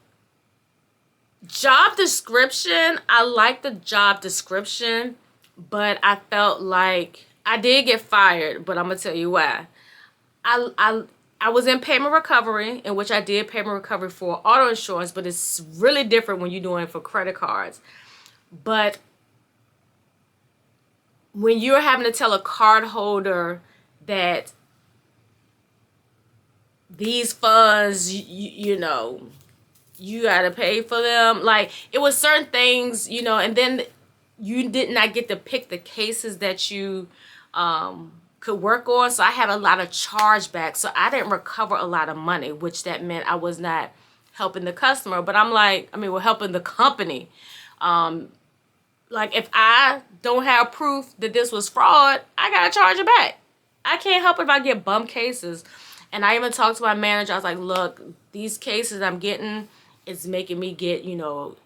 job description, I like the job description, but I felt like I did get fired, but I'm gonna tell you why. I was in payment recovery, in which I did payment recovery for auto insurance, but it's really different when you're doing it for credit cards. But when you're having to tell a card holder that these funds, you know, you gotta pay for them, like, it was certain things, you know, and then you did not get to pick the cases that you could work on. So I had a lot of chargebacks, so I didn't recover a lot of money, which that meant I was not helping the customer. But I'm like, I mean, we're helping the company. Like, if I don't have proof that this was fraud, I gotta charge it back. I can't help it if I get bum cases. And I even talked to my manager. I was like, look, these cases I'm getting, it's making me get, you know,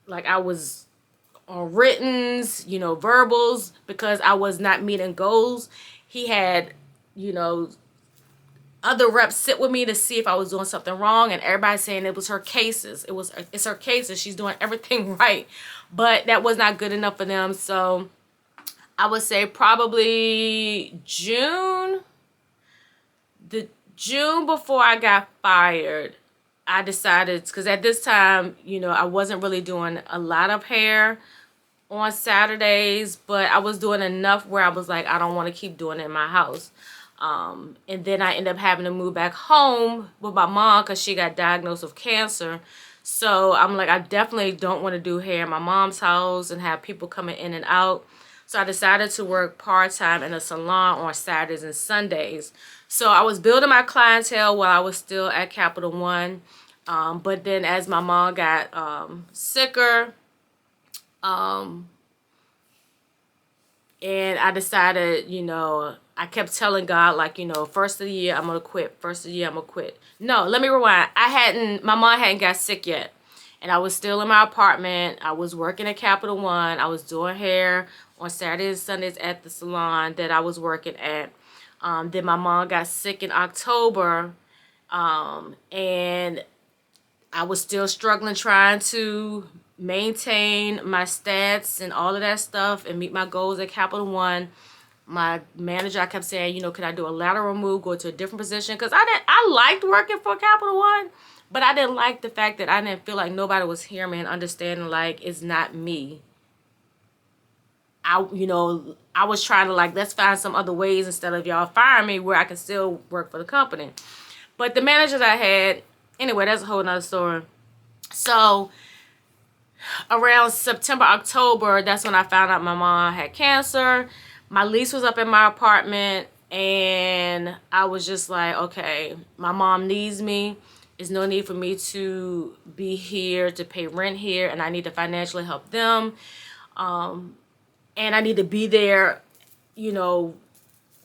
like I was on writtens, you know, verbals, because I was not meeting goals. He had, you know, other reps sit with me to see if I was doing something wrong, and everybody's saying it was her cases. It's her cases. She's doing everything right. But that was not good enough for them. So I would say probably June. The June before I got fired, I decided, because at this time, you know, I wasn't really doing a lot of hair on Saturdays, but I was doing enough where I was like, I don't want to keep doing it in my house. And then I ended up having to move back home with my mom because she got diagnosed with cancer. So I'm like, I definitely don't want to do hair in my mom's house and have people coming in and out. So I decided to work part-time in a salon on Saturdays and Sundays. So I was building my clientele while I was still at Capital One. But then as my mom got sicker, and I decided, you know, I kept telling God, like, you know, first of the year, I'm going to quit. First of the year, I'm going to quit. No, let me rewind. My mom hadn't got sick yet. And I was still in my apartment. I was working at Capital One. I was doing hair on Saturdays and Sundays at the salon that I was working at. Then my mom got sick in October. And I was still struggling trying to maintain my stats and all of that stuff and meet my goals at Capital One. My manager, I kept saying, you know, could I do a lateral move, go to a different position? Because I liked working for Capital One, but I didn't like the fact that I didn't feel like nobody was hearing me and understanding, like, it's not me. I was trying to, like, let's find some other ways instead of y'all firing me where I can still work for the company. But the managers I had, anyway, that's a whole nother story. So around September, October, that's when I found out my mom had cancer. My lease was up in my apartment, and I was just like, okay, my mom needs me. There's no need for me to be here to pay rent here, and I need to financially help them. And I need to be there, you know,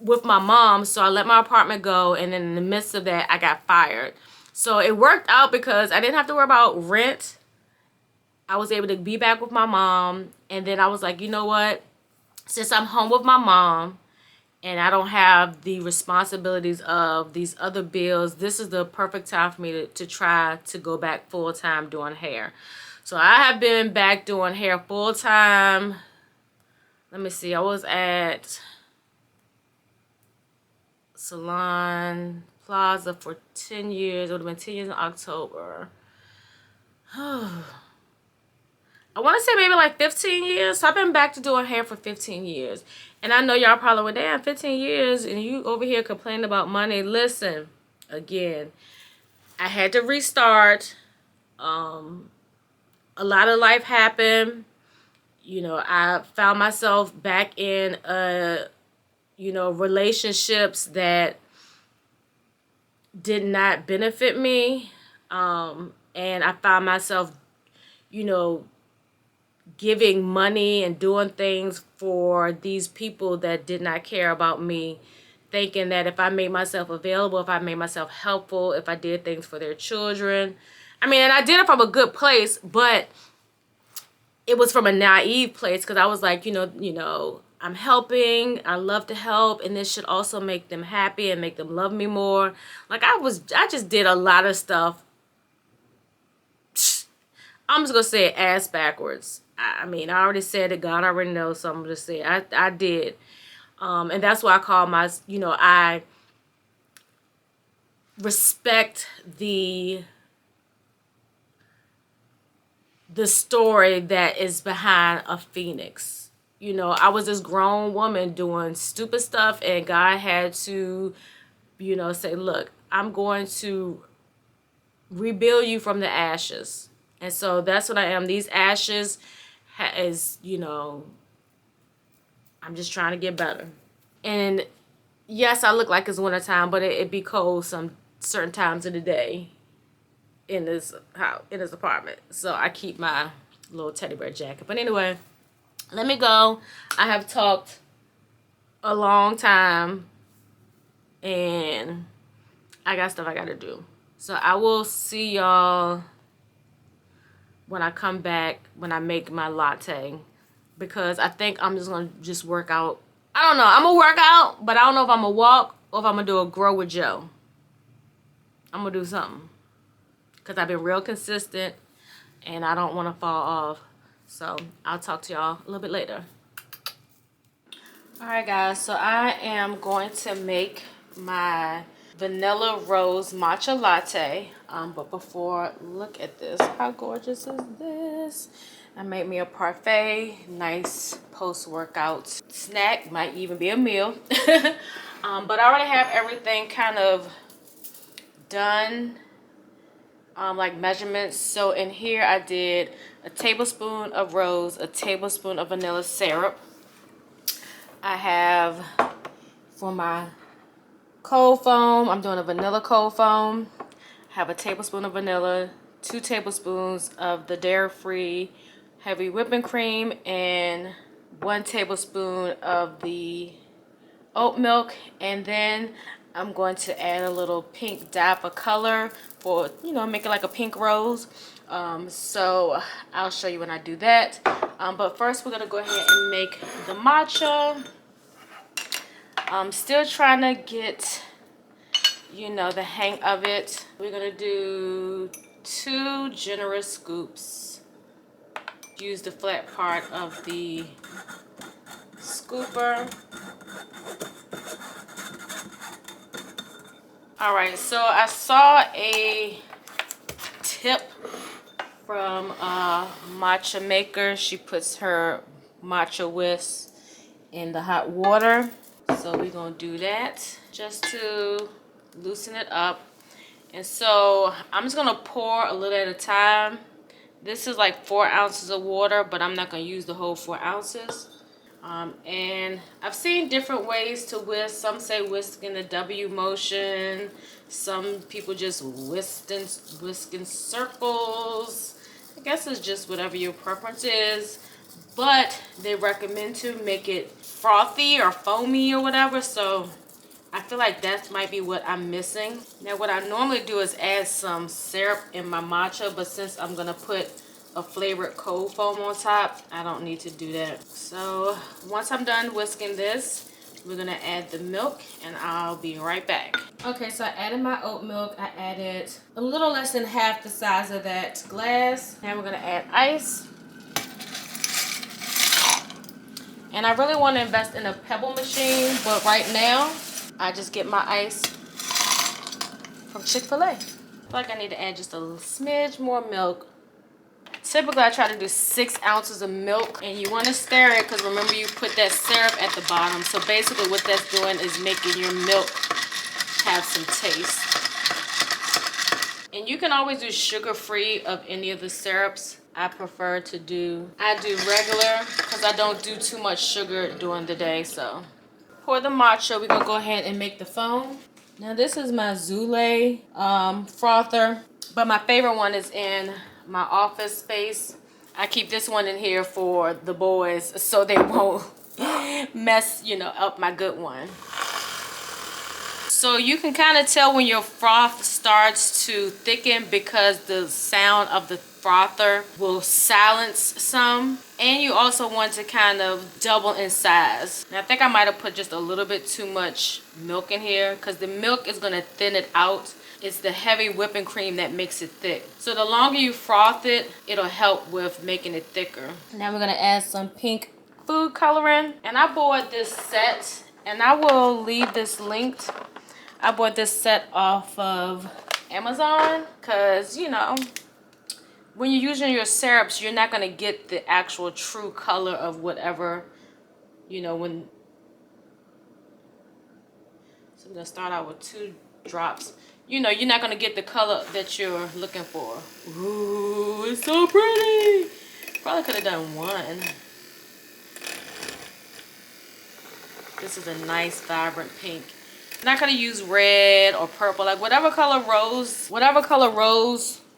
with my mom. So I let my apartment go, and then in the midst of that, I got fired. So it worked out because I didn't have to worry about rent. I was able to be back with my mom, and then I was like, you know what? Since I'm home with my mom and I don't have the responsibilities of these other bills, this is the perfect time for me to try to go back full-time doing hair. So I have been back doing hair full-time. Let me see. I was at Salon Plaza for 10 years. It would have been 10 years in October. I want to say maybe like 15 years. So I've been back to doing hair for 15 years. And I know y'all probably went, damn, 15 years and you over here complaining about money. Listen, again, I had to restart. A lot of life happened. You know, I found myself back in, relationships that did not benefit me. And I found myself, giving money and doing things for these people that did not care about me, thinking that if I made myself available, if I made myself helpful, if I did things for their children. I mean, and I did it from a good place, but it was from a naive place, because I was like, you know, I'm helping, I love to help, and this should also make them happy and make them love me more. Like, I just did a lot of stuff. I'm just gonna say it ass backwards. I mean, I already said it, God already knows, so I'm gonna say it. I did. And that's why I call my, you know, I respect the story that is behind a phoenix. You know, I was this grown woman doing stupid stuff, and God had to, you know, say, look, I'm going to rebuild you from the ashes. And so that's what I am. These ashes is, you know, I'm just trying to get better. And yes, I look like it's wintertime, but it be cold some certain times of the day in this house, in this apartment. So I keep my little teddy bear jacket. But anyway, let me go. I have talked a long time, and I got stuff I gotta do. So I will see y'all when I come back, when I make my latte, because I think I'm just gonna work out. I don't know. I'm gonna work out, but I don't know if I'm gonna walk or if I'm gonna do a grow with Joe. I'm gonna do something, because I've been real consistent and I don't want to fall off. So I'll talk to y'all a little bit later. Alright guys, so I am going to make my vanilla rose matcha latte. But before, look at this. How gorgeous is this? I made me a parfait, nice post-workout snack, might even be a meal. But I already have everything kind of done, like measurements. So in here I did a tablespoon of rose, a tablespoon of vanilla syrup. I have, for my cold foam, I'm doing a vanilla cold foam. I have a tablespoon of vanilla, 2 tablespoons of the dairy-free heavy whipping cream, and 1 tablespoon of the oat milk. And then I'm going to add a little pink dab of color for, you know, make it like a pink rose. So I'll show you when I do that. But first we're gonna go ahead and make the matcha. I'm still trying to get, you know, the hang of it. We're gonna do 2 generous scoops. Use the flat part of the scooper. Alright, so I saw a tip from a matcha maker. She puts her matcha whisk in the hot water. So we're gonna do that just to loosen it up. And so I'm just gonna pour a little at a time. This is like 4 ounces of water, but I'm not gonna use the whole 4 ounces. And I've seen different ways to whisk. Some say whisk in the W motion. Some people just whisk in circles. I guess it's just whatever your preference is. But they recommend to make it frothy or foamy or whatever. So I feel like that might be what I'm missing. Now what I normally do is add some syrup in my matcha, but since I'm gonna put a flavored cold foam on top, I don't need to do that. So once I'm done whisking this, we're gonna add the milk, and I'll be right back. Okay, so I added my oat milk. I added a little less than half the size of that glass. Now we're gonna add ice. And I really want to invest in a pebble machine, but right now I just get my ice from Chick-fil-A. I feel like I need to add just a smidge more milk. Typically I try to do 6 ounces of milk, and you want to stir it because remember you put that syrup at the bottom. So basically what that's doing is making your milk have some taste. And you can always do sugar-free of any of the syrups. I prefer to do, I do regular because I don't do too much sugar during the day. So pour the matcha. We're gonna go ahead and make the foam. Now this is my Zule frother, but my favorite one is in my office space. I keep this one in here for the boys so they won't mess, you know, up my good one. So you can kind of tell when your froth starts to thicken because the sound of the frother will silence some. And you also want to kind of double in size. Now I think I might have put just a little bit too much milk in here because the milk is going to thin it out. It's the heavy whipping cream that makes it thick. So the longer you froth it, it'll help with making it thicker. Now we're going to add some pink food coloring. And I bought this set, and I will leave this linked. I bought this set off of Amazon because, you know, when you're using your syrups, you're not going to get the actual true color of whatever, you know, when. So we're going to start out with 2 drops. You know, you're not going to get the color that you're looking for. Ooh, it's so pretty. Probably could have done 1. This is a nice, vibrant pink. I'm not going to use red or purple. Like whatever color rose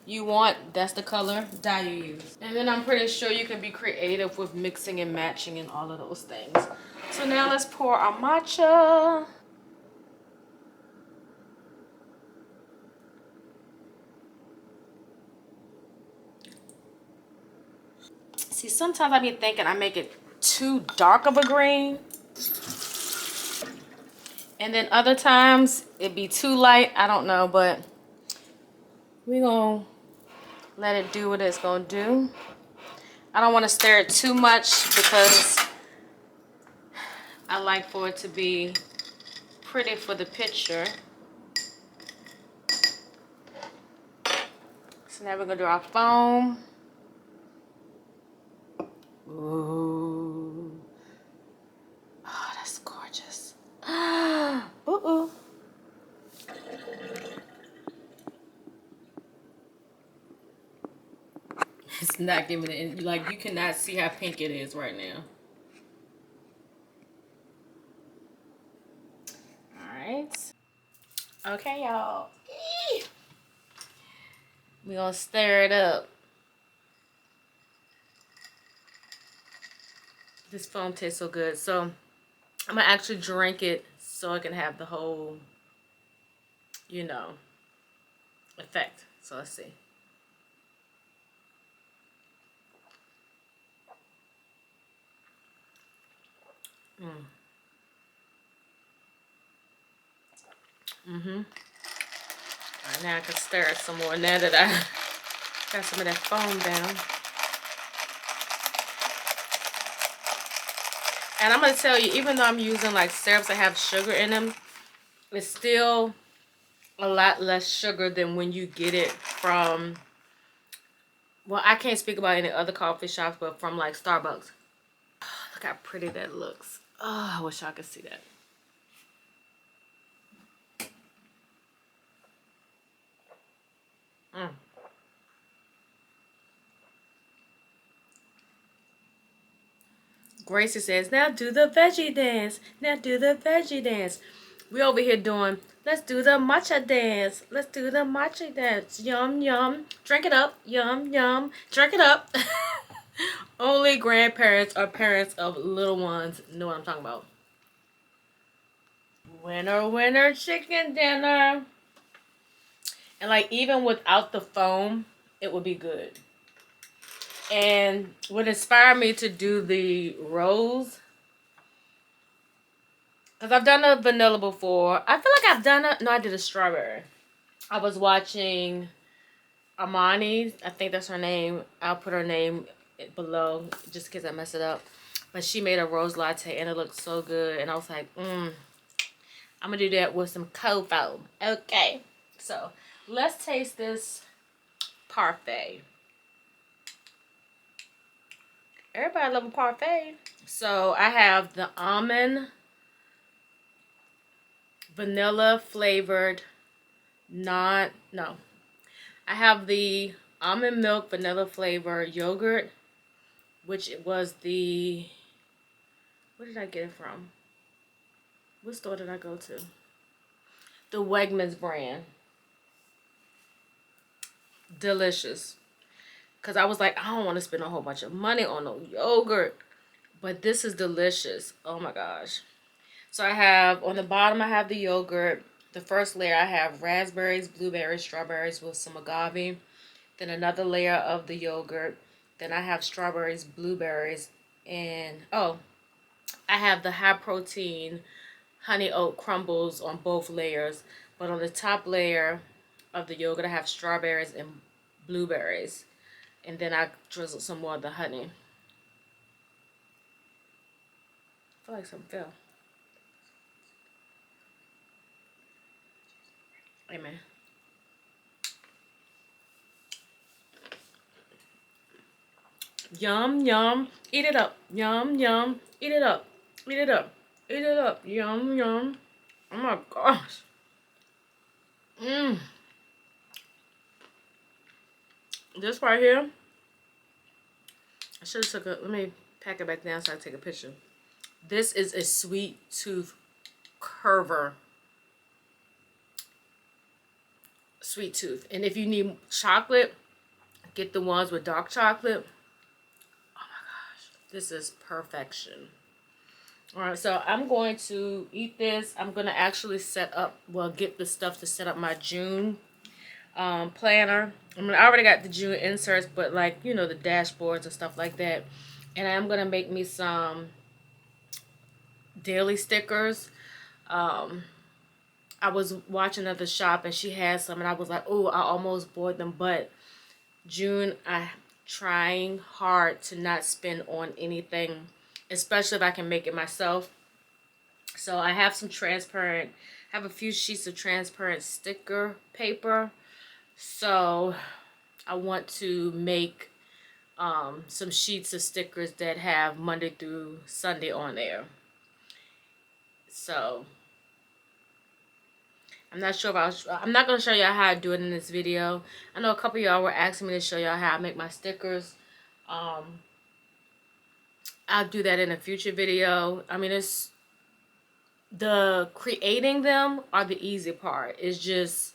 you want, that's the color dye you use. And then I'm pretty sure you can be creative with mixing and matching and all of those things. So now let's pour our matcha. See, sometimes I be thinking I make it too dark of a green. And then other times it be too light. I don't know, but we're going to let it do what it's going to do. I don't want to stir it too much because I like for it to be pretty for the picture. So now we're going to do our foam. Ooh. Oh, that's gorgeous. Ooh. It's not giving it, like, you cannot see how pink it is right now. Alright. Okay, y'all. We're gonna stir it up. This foam tastes so good. So I'm gonna actually drink it so I can have the whole, you know, effect. So let's see. Alright, now I can stir it some more now that I got some of that foam down. And I'm going to tell you, even though I'm using like syrups that have sugar in them, it's still a lot less sugar than when you get it from, well, I can't speak about any other coffee shops, but from like Starbucks. Oh, look how pretty that looks. Oh, I wish I could see that. Gracie says, now do the veggie dance. Now do the veggie dance. We over here doing, let's do the matcha dance. Let's do the matcha dance. Yum, yum. Drink it up. Yum, yum. Drink it up. Only grandparents or parents of little ones know what I'm talking about. Winner, winner, chicken dinner. And like even without the foam, it would be good. And what inspired me to do the rose, because I've done a vanilla before. I feel like I've done a, no, I did a strawberry. I was watching Amani, I think that's her name. I'll put her name below just in case I mess it up. But she made a rose latte and it looked so good. And I was like, I'm going to do that with some cocoa. Okay. So let's taste this parfait. Everybody love a parfait. So I have the almond vanilla flavored I have the almond milk vanilla flavor yogurt, which was the, where did I get it from? What store did I go to? The Wegmans brand. Delicious. because I was like, I don't want to spend a whole bunch of money on no yogurt. But this is delicious. Oh my gosh. So I have, on the bottom I have the yogurt. The first layer I have raspberries, blueberries, strawberries with some agave. Then another layer of the yogurt. Then I have strawberries, blueberries, and oh, I have the high protein honey oat crumbles on both layers. But on the top layer of the yogurt I have strawberries and blueberries. And then I drizzle some more of the honey. I feel like something fell. Amen. Yum, yum. Eat it up. Yum, yum. Eat it up. Eat it up. Eat it up. Yum, yum. Oh my gosh. Mmm. This right here. I should have took a, let me pack it back down so I take a picture. This is a sweet tooth curver. Sweet tooth. And if you need chocolate, get the ones with dark chocolate. Oh my gosh. This is perfection. Alright, so I'm going to eat this. I'm going to actually set up, well, get the stuff to set up my June planner. I mean, I already got the June inserts, but like, you know, the dashboards and stuff like that. And I'm going to make me some daily stickers. I was watching at the shop and she had some and I was like, oh, I almost bought them. But June, I'm trying hard to not spend on anything, especially if I can make it myself. So I have some transparent, I have a few sheets of transparent sticker paper. So I want to make some sheets of stickers that have Monday through Sunday on there. So I'm not sure if I'm not going to show y'all how I do it in this video. I know a couple of y'all were asking me to show y'all how I make my stickers. I'll do that in a future video. I mean, it's the creating them are the easy part. It's just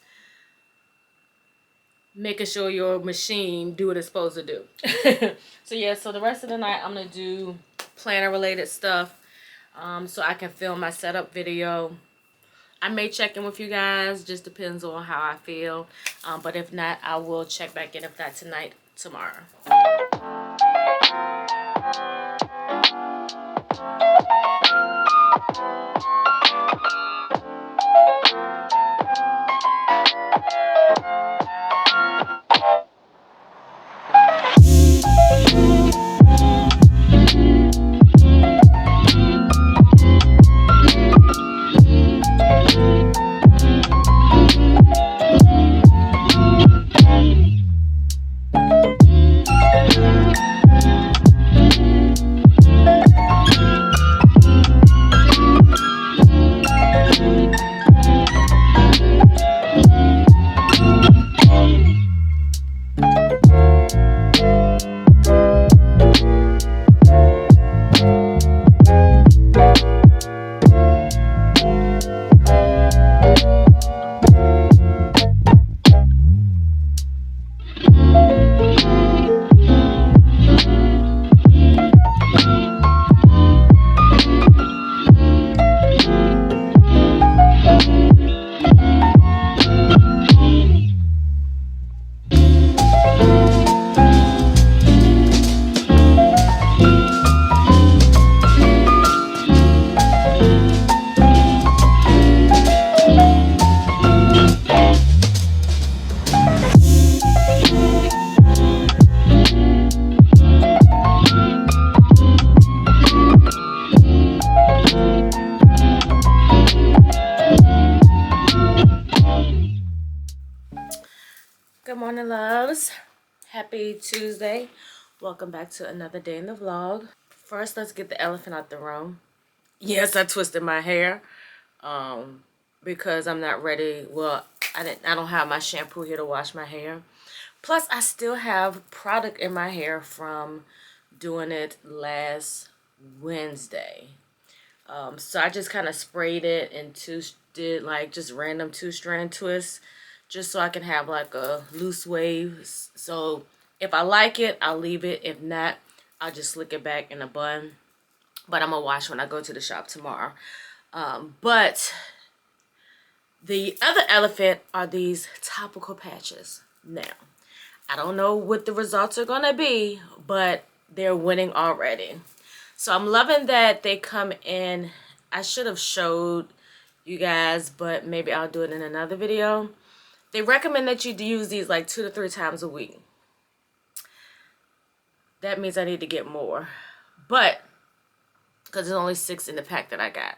making sure your machine do what it's supposed to do. So yeah, so the rest of the night I'm going to do planner related stuff so I can film my setup video. I may check in with you guys, just depends on how I feel. But if not, I will check back in, if not tonight, tomorrow. Good morning, loves. Happy Tuesday. Welcome back to another day in the vlog. First, let's get the elephant out the room. Yes, I twisted my hair because I'm not ready. Well, I don't have my shampoo here to wash my hair. Plus, I still have product in my hair from doing it last Wednesday. So I just kind of sprayed it and did like just random 2-strand twists, just so I can have like a loose wave. So If I like it, I'll leave it. If not, I'll just slick it back in a bun. But I'm gonna wash when I go to the shop tomorrow. But the other elephant are these topical patches. Now, I don't know what the results are gonna be, but they're winning already. So I'm loving that they come in. I should have showed you guys, but maybe I'll do it in another video. They recommend that you use these like 2 to 3 times a week. That means I need to get more. But, because there's only 6 in the pack that I got.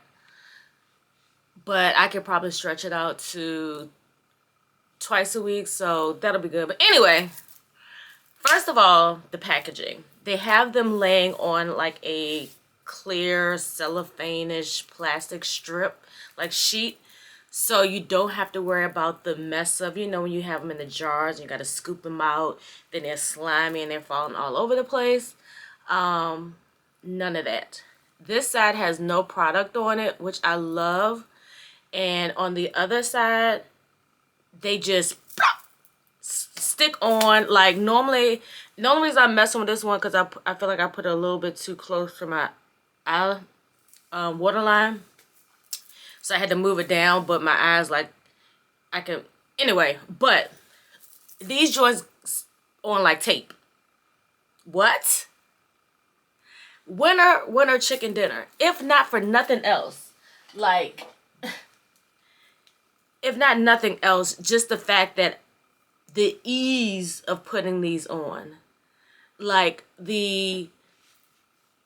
But I could probably stretch it out to twice a week, so that'll be good. But anyway, first of all, the packaging. They have them laying on like a clear cellophane-ish plastic strip, like sheet. So you don't have to worry about the mess of, you know, when you have them in the jars and you got to scoop them out. Then they're slimy and they're falling all over the place. None of that. This side has no product on it, which I love. And on the other side, they just stick on. Like normally, the only reason I'm messing with this one because I feel like I put it a little bit too close to my eye waterline. So I had to move it down, but my eyes, like, I can, anyway, but these joints on like tape. What? Winner chicken dinner. If not for nothing else, like, if not nothing else, just the fact that the ease of putting these on. Like, the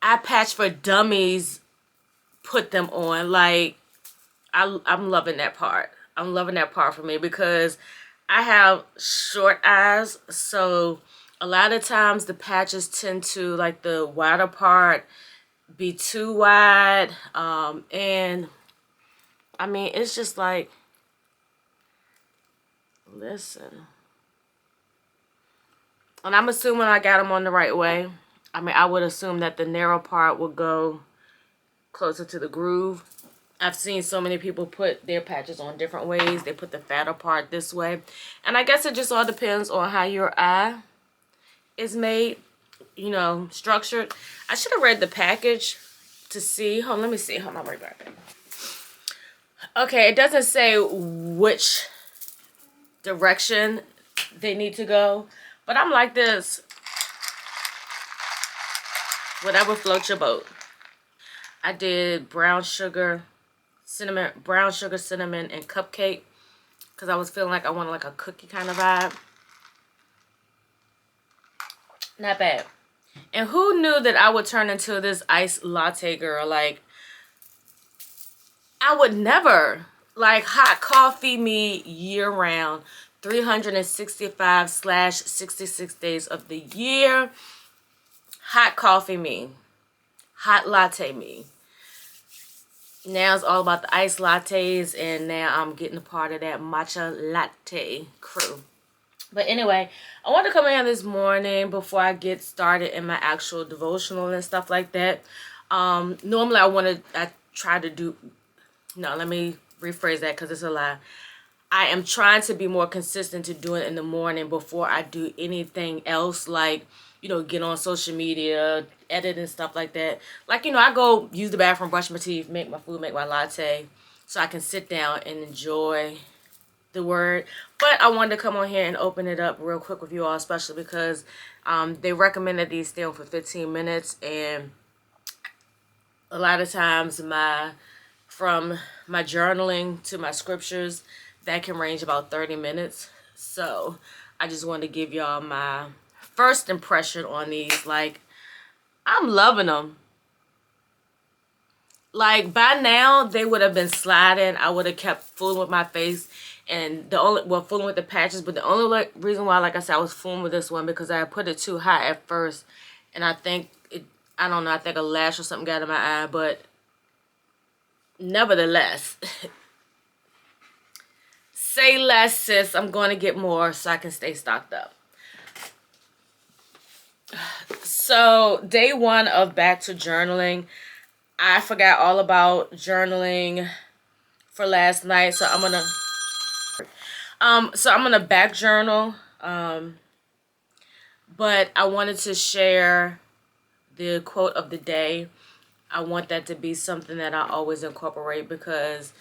eye patch for dummies put them on. Like, I'm loving that part. I'm loving that part for me because I have short eyes, so a lot of times the patches tend to, like, the wider part be too wide, and I mean, it's just like, listen, and I'm assuming I got them on the right way. I mean, I would assume that the narrow part would go closer to the groove. I've seen so many people put their patches on different ways. They put the fatter part this way. And I guess it just all depends on how your eye is made, you know, structured. I should have read the package to see. Hold on, let me see. Hold on, I'll be right back. Okay, it doesn't say which direction they need to go. But I'm like this. Whatever floats your boat. I did brown sugar, cinnamon, and cupcake because I was feeling like I wanted like a cookie kind of vibe. Not bad. And who knew that I would turn into this iced latte girl? Like, I would never. Like, hot coffee me year round, 365/66 days of the year. Hot coffee me. Hot latte me. Now it's all about the iced lattes, and now I'm getting a part of that matcha latte crew. But anyway, I wanted to come in this morning before I get started in my actual devotional and stuff like that. Normally I try to do, no, let me rephrase that because it's a lie. I am trying to be more consistent to do it in the morning before I do anything else, like, you know, get on social media, edit and stuff like that. Like, you know, I go use the bathroom, brush my teeth, make my food, make my latte, so I can sit down and enjoy the word. But I wanted to come on here and open it up real quick with you all, especially because they recommend that these stay on for 15 minutes, and a lot of times from my journaling to my scriptures, that can range about 30 minutes. So I just wanted to give y'all my first impression on these. Like, I'm loving them. Like, by now they would have been sliding. I would have kept fooling with my face, and fooling with the patches. But the only reason why, like I said, I was fooling with this one because I put it too high at first, and I think I don't know, I think a lash or something got in my eye. But nevertheless, say less, sis. I'm going to get more so I can stay stocked up. So, day 1 of back to journaling. I forgot all about journaling for last night, so I'm gonna back journal. But I wanted to share the quote of the day. I want that to be something that I always incorporate, because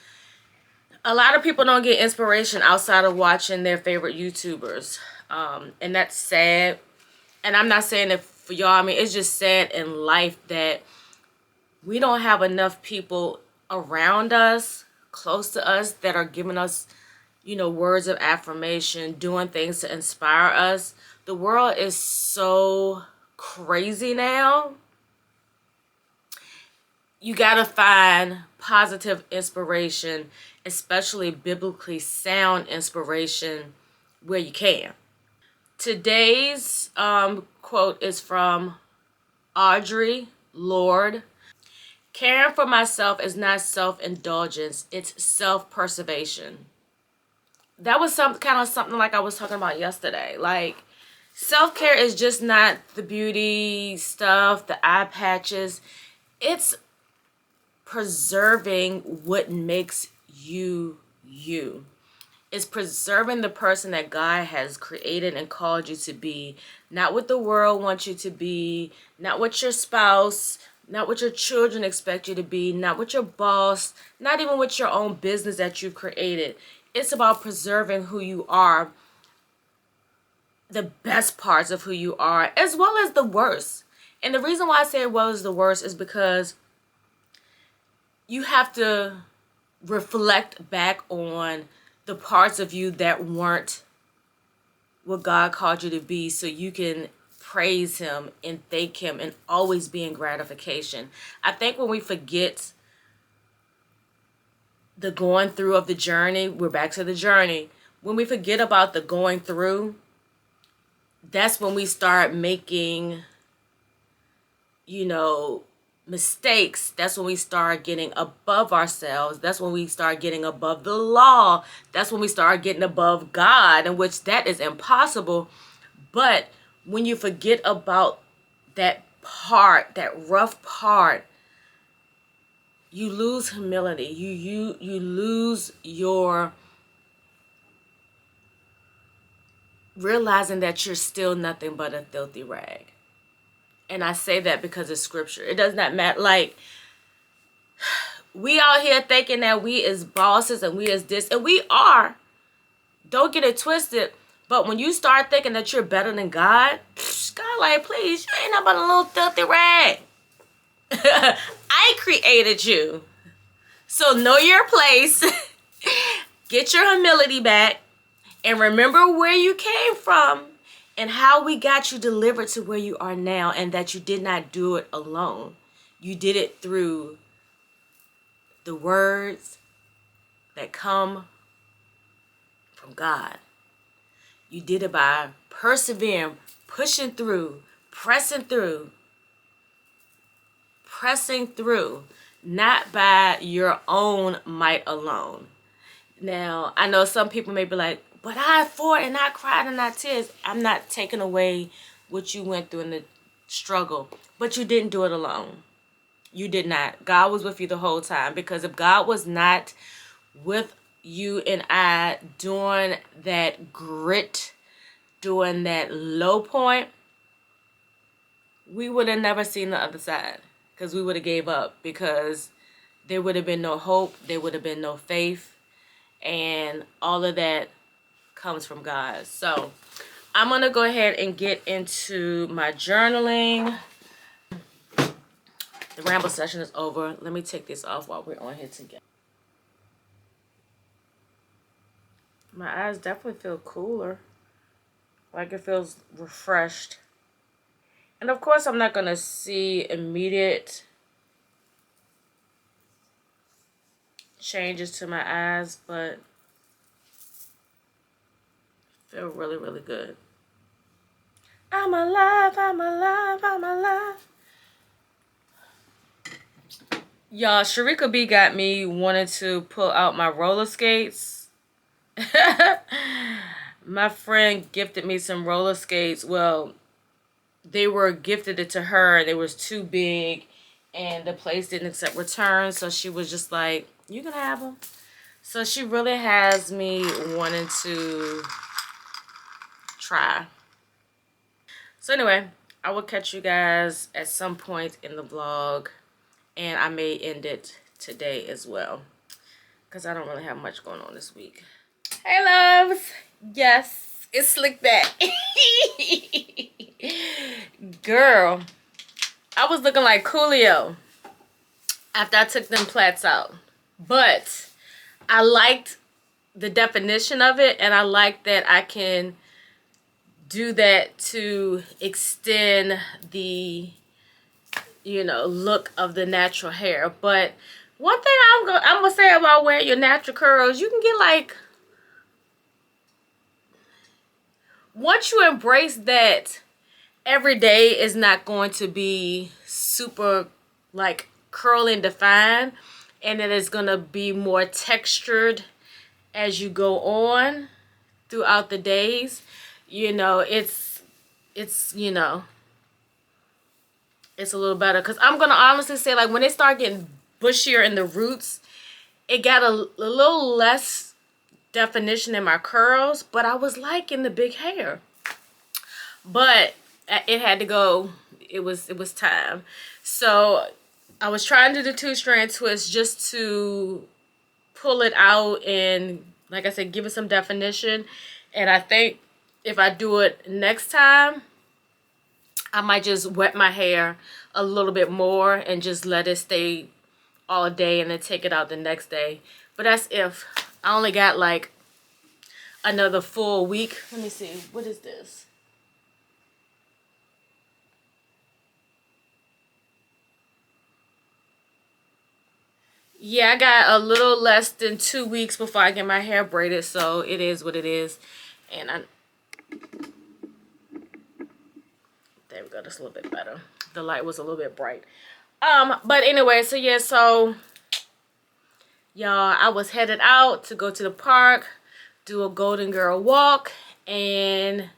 a lot of people don't get inspiration outside of watching their favorite YouTubers. And that's sad. And I'm not saying it for y'all. I mean, it's just sad in life that we don't have enough people around us, close to us, that are giving us, you know, words of affirmation, doing things to inspire us. The world is so crazy now. You gotta find positive inspiration, especially biblically sound inspiration, where you can. Today's quote is from Audrey Lorde. Caring for myself is not self-indulgence, it's self-preservation. That was something like I was talking about yesterday. Like, self-care is just not the beauty stuff, the eye patches. It's preserving what makes you you. It's preserving the person that God has created and called you to be. Not what the world wants you to be. Not what your spouse, not what your children expect you to be. Not what your boss, not even what your own business that you've created. It's about preserving who you are. The best parts of who you are, as well as the worst. And the reason why I say as well as the worst is because you have to reflect back on the parts of you that weren't what God called you to be, so you can praise him and thank him and always be in gratification. I think when we forget the going through of the journey, we're back to the journey. When we forget about the going through, that's when we start making, you know, mistakes. That's when we start getting above ourselves. That's when we start getting above the law. That's when we start getting above God, in which that is impossible. But when you forget about that part, that rough part, you lose humility. You lose your realizing that you're still nothing but a filthy rag. And I say that because of scripture. It does not matter. Like, we out here thinking that we is bosses and we is this, and we are. Don't get it twisted. But when you start thinking that you're better than God, God, like, please, you ain't nothing but a little filthy rag. I created you. So know your place. Get your humility back. And remember where you came from. And how we got you delivered to where you are now, and that you did not do it alone. You did it through the words that come from God. You did it by persevering, pushing through, pressing through, not by your own might alone. Now, I know some people may be like, but I fought and I cried and I tears. I'm not taking away what you went through in the struggle. But you didn't do it alone. You did not. God was with you the whole time. Because if God was not with you and I during that grit, during that low point, we would have never seen the other side. Because we would have gave up. Because there would have been no hope. There would have been no faith. And all of that comes from God. So I'm gonna go ahead and get into my journaling. The ramble session is over. Let me take this off while we're on here together. My eyes definitely feel cooler, like it feels refreshed. And of course I'm not gonna see immediate changes to my eyes, but feel really, really good. I'm alive, I'm alive, I'm alive. Y'all, Sharika B got me wanting to pull out my roller skates. My friend gifted me some roller skates. Well, they were gifted it to her. They was too big and the place didn't accept returns. So she was just like, you can have them. So she really has me wanting to try. So anyway, I will catch you guys at some point in the vlog, and I may end it today as well because I don't really have much going on this week. Hey loves, yes, it's Slick Back. Girl, I was looking like Coolio after I took them plaits out, but I liked the definition of it, and I like that I can do that to extend the, you know, look of the natural hair. But one thing I'm gonna say about wearing your natural curls, you can get like, once you embrace that every day is not going to be super like curl and defined, and it is gonna be more textured as you go on throughout the days. You know, it's you know, it's a little better. Because I'm gonna honestly say, like, when they start getting bushier in the roots, it got a little less definition in my curls, but I was liking the big hair. But it had to go. It was time. So I was trying to do the 2-strand twist just to pull it out and, like I said, give it some definition. And I think if I do it next time, I might just wet my hair a little bit more and just let it stay all day and then take it out the next day. But that's if I only got like another full week. Let me see, what is this? Yeah, I got a little less than 2 weeks before I get my hair braided, so it is what it is. And there we go, that's a little bit better. The light was a little bit bright. But anyway, so yeah, so y'all, I was headed out to go to the park, do a Golden Girl walk, and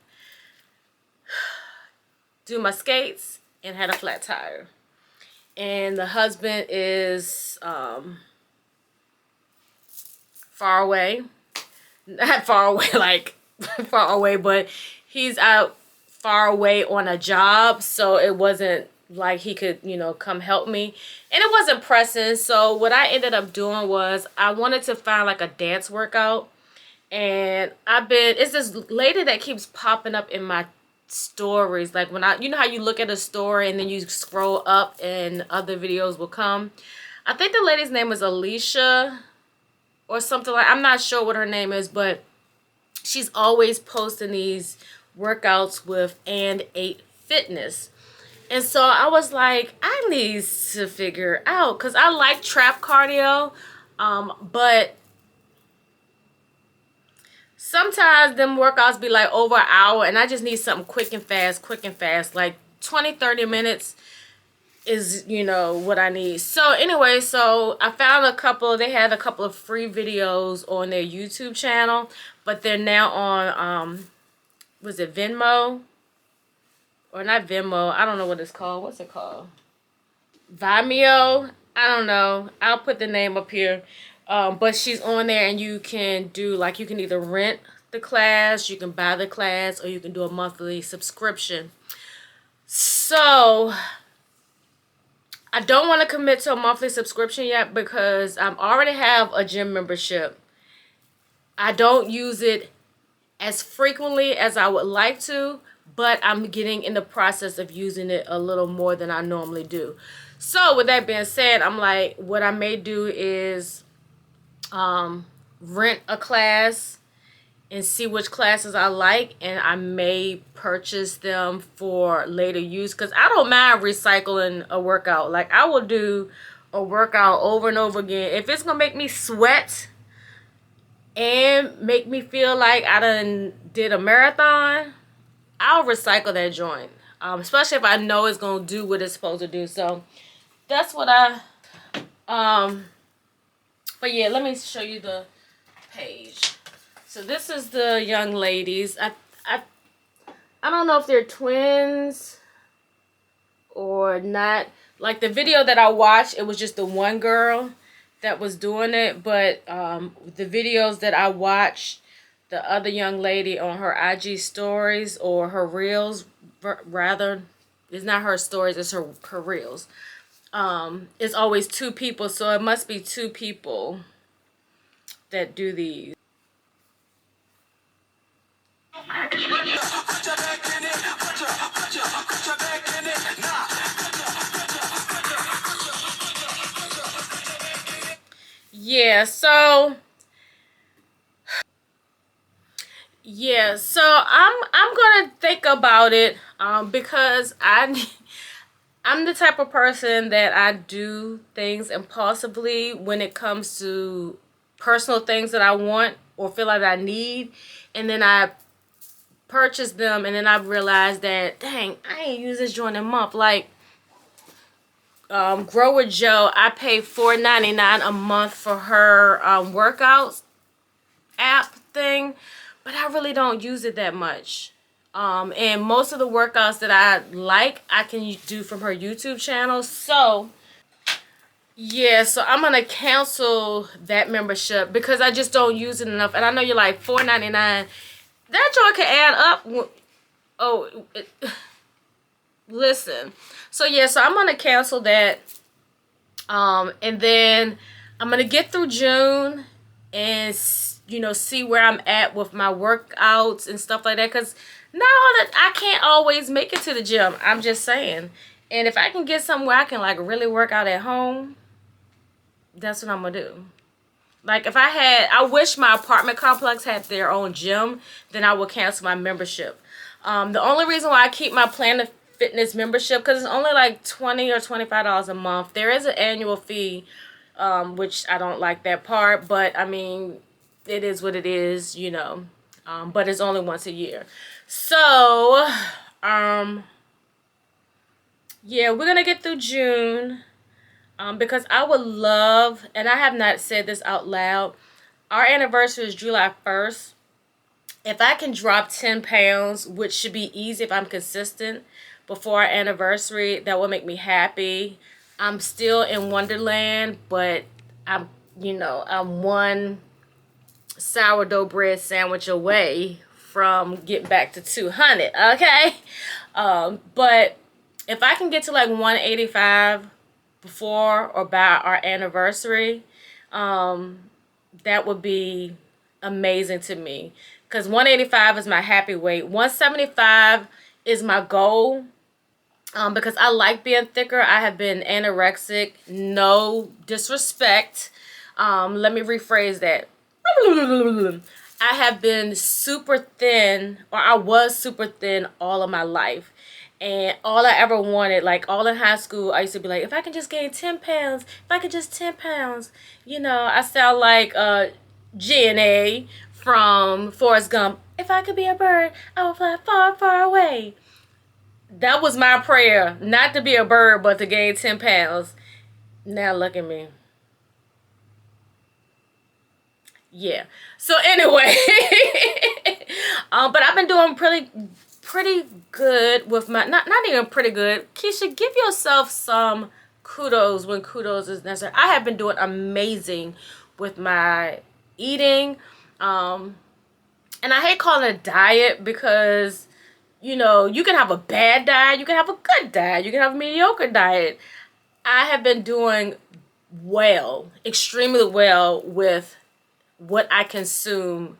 do my skates, and had a flat tire. And the husband is far away. Not far away, like far away, but he's out far away on a job, so it wasn't like he could, you know, come help me. And it wasn't pressing, so what I ended up doing was I wanted to find like a dance workout. And it's this lady that keeps popping up in my stories, like when you know how you look at a story and then you scroll up and other videos will come. I think the lady's name is Alicia or something like, I'm not sure what her name is, but she's always posting these workouts with And 8 Fitness. And so I was like, I need to figure out, because I like trap cardio, but sometimes them workouts be like over an hour, and I just need something quick and fast, like 20-30 minutes is, you know, what I need. So anyway, so I found they had a couple of free videos on their YouTube channel, but they're now on, was it Venmo? Or not Venmo, I don't know what it's called. What's it called? Vimeo? I don't know. I'll put the name up here. But she's on there, and you can do, like, you can either rent the class, you can buy the class, or you can do a monthly subscription. So I don't want to commit to a monthly subscription yet because I already have a gym membership. I don't use it as frequently as I would like to, but I'm getting in the process of using it a little more than I normally do. So with that being said, I'm like, what I may do is rent a class and see which classes I like, and I may purchase them for later use, because I don't mind recycling a workout. Like, I will do a workout over and over again. If it's gonna make me sweat and make me feel like I done did a marathon, I'll recycle that joint, especially if I know it's gonna do what it's supposed to do. So that's what but yeah, let me show you the page. So this is the young ladies. I don't know if they're twins or not. Like, the video that I watched, it was just the one girl that was doing it, but the videos that I watched, the other young lady on her IG stories or her reels, rather, it's not her stories, it's her reels. It's always 2 people, so it must be 2 people that do these. Yeah, so I'm gonna think about it, because I'm the type of person that I do things impulsively when it comes to personal things that I want or feel like I need, and then I purchase them, and then I realize that, dang, I ain't used this joint in a month. Like, Grower Joe, I pay $4.99 a month for her workouts app thing, but I really don't use it that much. And most of the workouts that I like, I can do from her YouTube channel. So yeah, so I'm gonna cancel that membership because I just don't use it enough. And I know you're like, $4.99, that joint can add up. Oh, listen. So yeah, so I'm gonna cancel that, and then I'm gonna get through June and, you know, see where I'm at with my workouts and stuff like that, because now that I can't always make it to the gym, I'm just saying. And if I can get somewhere I can like really work out at home, that's what I'm gonna do. Like, if I wish my apartment complex had their own gym, then I would cancel my membership. The only reason why I keep my Planet Fitness membership, because it's only like $20 or $25 a month. There is an annual fee, which I don't like that part, but I mean, it is what it is, you know. But it's only once a year. So, yeah, we're gonna get through June, because I would love, and I have not said this out loud, our anniversary is July 1st. If I can drop 10 pounds, which should be easy if I'm consistent, before our anniversary, that will make me happy. I'm still in Wonderland, but I'm one sourdough bread sandwich away from getting back to 200, okay? But if I can get to like 185 before or by our anniversary, that would be amazing to me, because 185 is my happy weight. 175 is my goal, because I like being thicker. I have been anorexic, no disrespect. Let me rephrase that. I have been super thin, or I was super thin all of my life. And all I ever wanted, like all in high school, I used to be like, if I can just gain 10 pounds, if I could just 10 pounds. You know, I sound like G&A from Forrest Gump. If I could be a bird, I would fly far, far away. That was my prayer, not to be a bird, but to gain 10 pounds. Now look at me. Yeah. So anyway, but I've been doing pretty good with my, not even pretty good. Keisha, give yourself some kudos when kudos is necessary. I have been doing amazing with my eating. And I hate calling it a diet because, you know, you can have a bad diet, you can have a good diet, you can have a mediocre diet. I have been doing well, extremely well with what I consume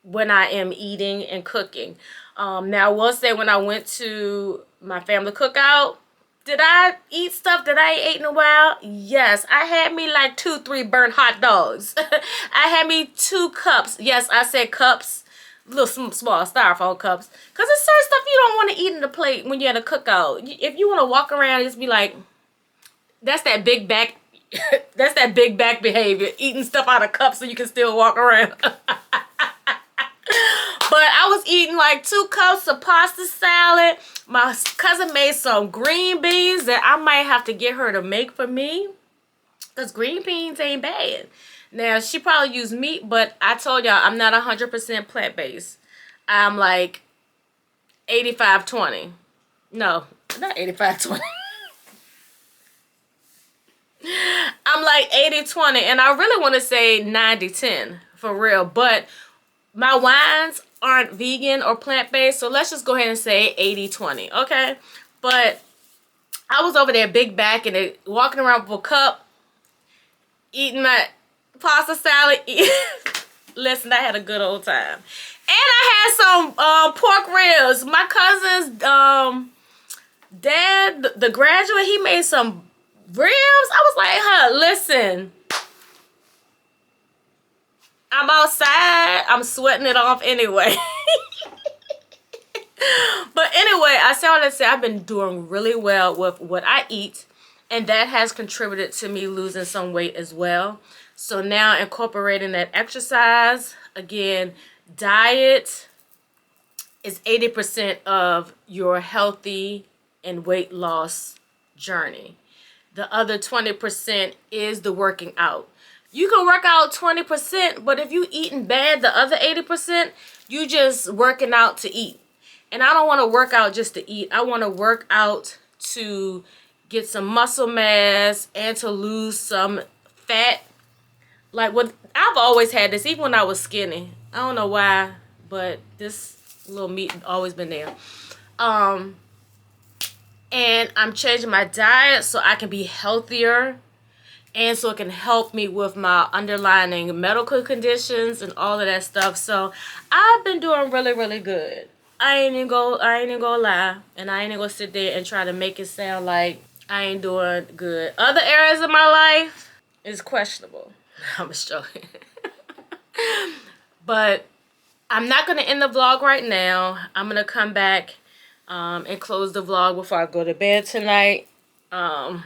when I am eating and cooking. Now, I will say, when I went to my family cookout, did I eat stuff that I ain't ate in a while? Yes, I had me like 2-3 burnt hot dogs. I had me 2 cups. Yes, I said cups. Little small styrofoam cups. Because there's certain stuff you don't want to eat in the plate when you're at a cookout. If you want to walk around and just be like, that's that big back, that's that big back behavior. Eating stuff out of cups so you can still walk around. But I was eating like 2 cups of pasta salad. My cousin made some green beans that I might have to get her to make for me, because green beans ain't bad. Now, she probably used meat, but I told y'all I'm not 100% plant-based. I'm like 85-20. No, not 85-20. I'm like 80-20, and I really want to say 90-10 for real. But my wines aren't vegan or plant-based, so let's just go ahead and say 80-20, okay? But I was over there big back and walking around with a cup, eating my pasta salad. Listen, I had a good old time. And I had some pork ribs. My cousin's dad, the graduate, he made some ribs. I was like, huh, listen, I'm outside, I'm sweating it off anyway. But anyway, I say all that to say I've been doing really well with what I eat, and that has contributed to me losing some weight as well. So now incorporating that exercise, again, diet is 80% of your healthy and weight loss journey. The other 20% is the working out. You can work out 20%, but if you eating bad, the other 80%, you just working out to eat. And I don't want to work out just to eat. I want to work out to get some muscle mass and to lose some fat. Like, what I've always had this, even when I was skinny. I don't know why, but this little meat always been there. And I'm changing my diet so I can be healthier, and so it can help me with my underlying medical conditions and all of that stuff. So I've been doing really, really good. I ain't even gonna lie, and I ain't even gonna sit there and try to make it sound like I ain't doing good. Other areas of my life is questionable. I'm just joking. But I'm not gonna end the vlog right now. I'm gonna come back and close the vlog before I go to bed tonight. I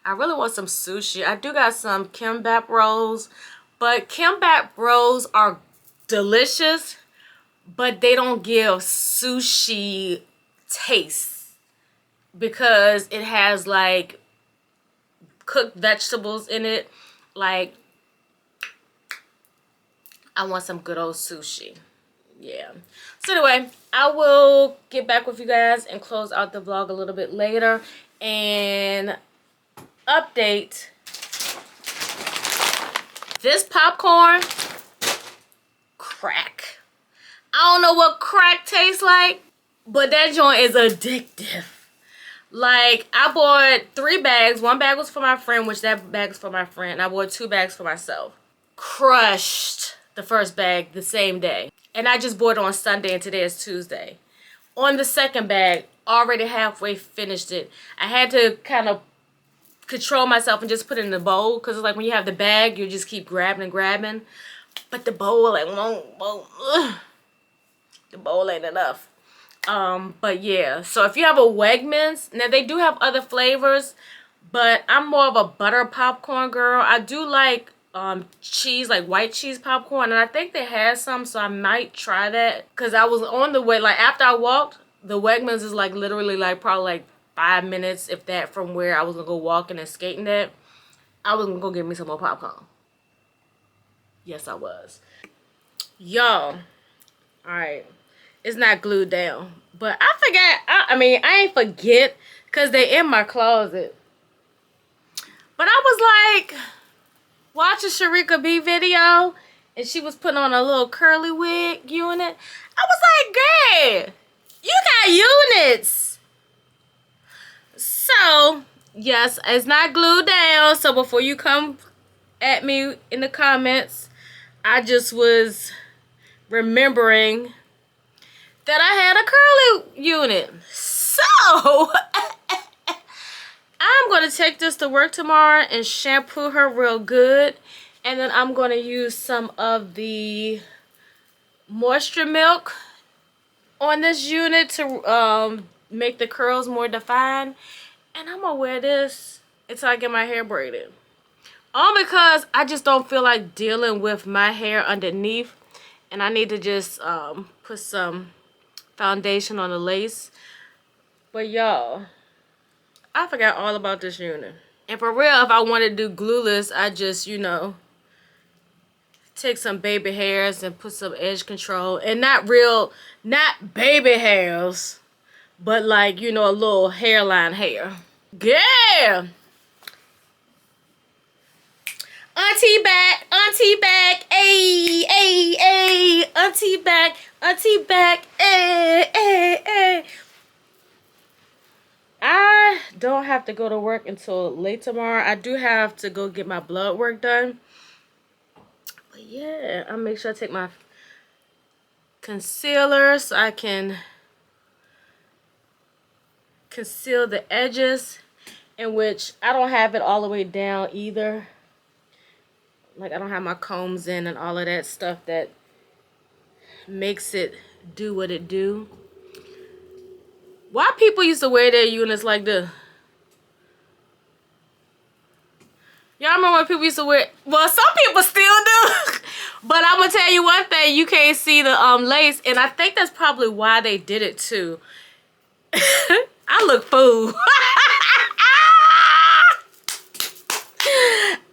really want some sushi. I do got some kimbap rolls, but kimbap rolls are delicious, but they don't give sushi taste because it has like cooked vegetables in it. Like, I want some good old sushi. Yeah. So anyway, I will get back with you guys and close out the vlog a little bit later and update this popcorn. Crack. I don't know what crack tastes like, but that joint is addictive. Like, I bought 3 bags. 1 bag was for my friend, which that bag is for my friend. I bought 2 bags for myself. Crushed the first bag the same day. And I just bought it on Sunday, and today is Tuesday. On the second bag, already halfway finished it. I had to kind of control myself and just put it in the bowl, because it's like when you have the bag, you just keep grabbing and grabbing. But the bowl, like, the bowl ain't enough. But yeah, so if you have a Wegmans, now they do have other flavors, but I'm more of a butter popcorn girl. I do like cheese, like white cheese popcorn, and I think they had some, so I might try that, because I was on the way, like after I walked, the Wegmans is like literally like probably like 5 minutes, if that, from where I was gonna go walking and skating at. I was gonna go get me some more popcorn. Yes, I was. Y'all, all right, it's not glued down, but I forgot. I mean, I ain't forget, because they in my closet. But I was like watching Sharika B video, and she was putting on a little curly wig unit. I was like, girl, you got units. So yes, it's not glued down. So before you come at me in the comments, I just was remembering that I had a curly unit. So I'm going to take this to work tomorrow and shampoo her real good. And then I'm going to use some of the moisture milk on this unit to make the curls more defined. And I'm going to wear this until I get my hair braided. All because I just don't feel like dealing with my hair underneath. And I need to just put some foundation on the lace. But y'all, I forgot all about this unit. And for real, if I wanted to do glueless, I just, you know, take some baby hairs and put some edge control. And not baby hairs, but like, you know, a little hairline hair. Yeah. Auntie back, ayy, ayy, ayy, auntie back, ayy, ayy, ayy. I don't have to go to work until late tomorrow. I do have to go get my blood work done. But yeah, I'll make sure I take my concealer so I can conceal the edges, in which I don't have it all the way down either. Like, I don't have my combs in and all of that stuff that makes it do what it do. Why people used to wear their units like this? Y'all remember when people used to wear? Well, some people still do. But I'm gonna tell you one thing: you can't see the lace, and I think that's probably why they did it too. I look fool.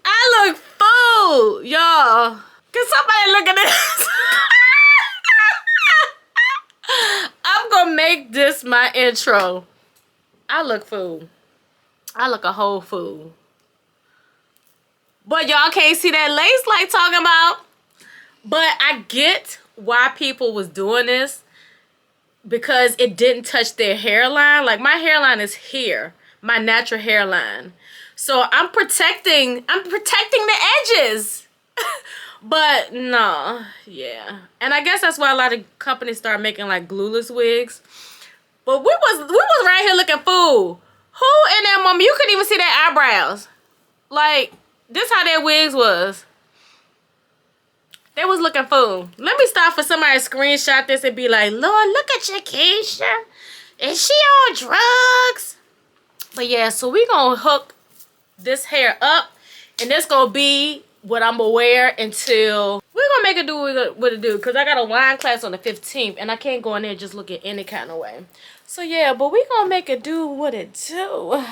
I look fool, y'all. Can somebody look at this? I'm gonna make this my intro. I look fool. I look a whole fool. But y'all can't see that lace like talking about. But I get why people was doing this, because it didn't touch their hairline. Like, my hairline is here, my natural hairline. So I'm protecting the edges. But no, yeah. And I guess that's why a lot of companies start making like glueless wigs. But we was right here looking fool. Who in that moment, you couldn't even see their eyebrows. Like, this how their wigs was. They was looking fool. Let me stop for somebody to screenshot this and be like, Lord, look at CheKesha. Is she on drugs? But yeah, so we gonna hook this hair up, and this gonna be what I'm gonna wear until we're gonna make it do what it do, because I got a wine class on the 15th and I can't go in there just looking any kind of way. So yeah, but we gonna make it do what it do.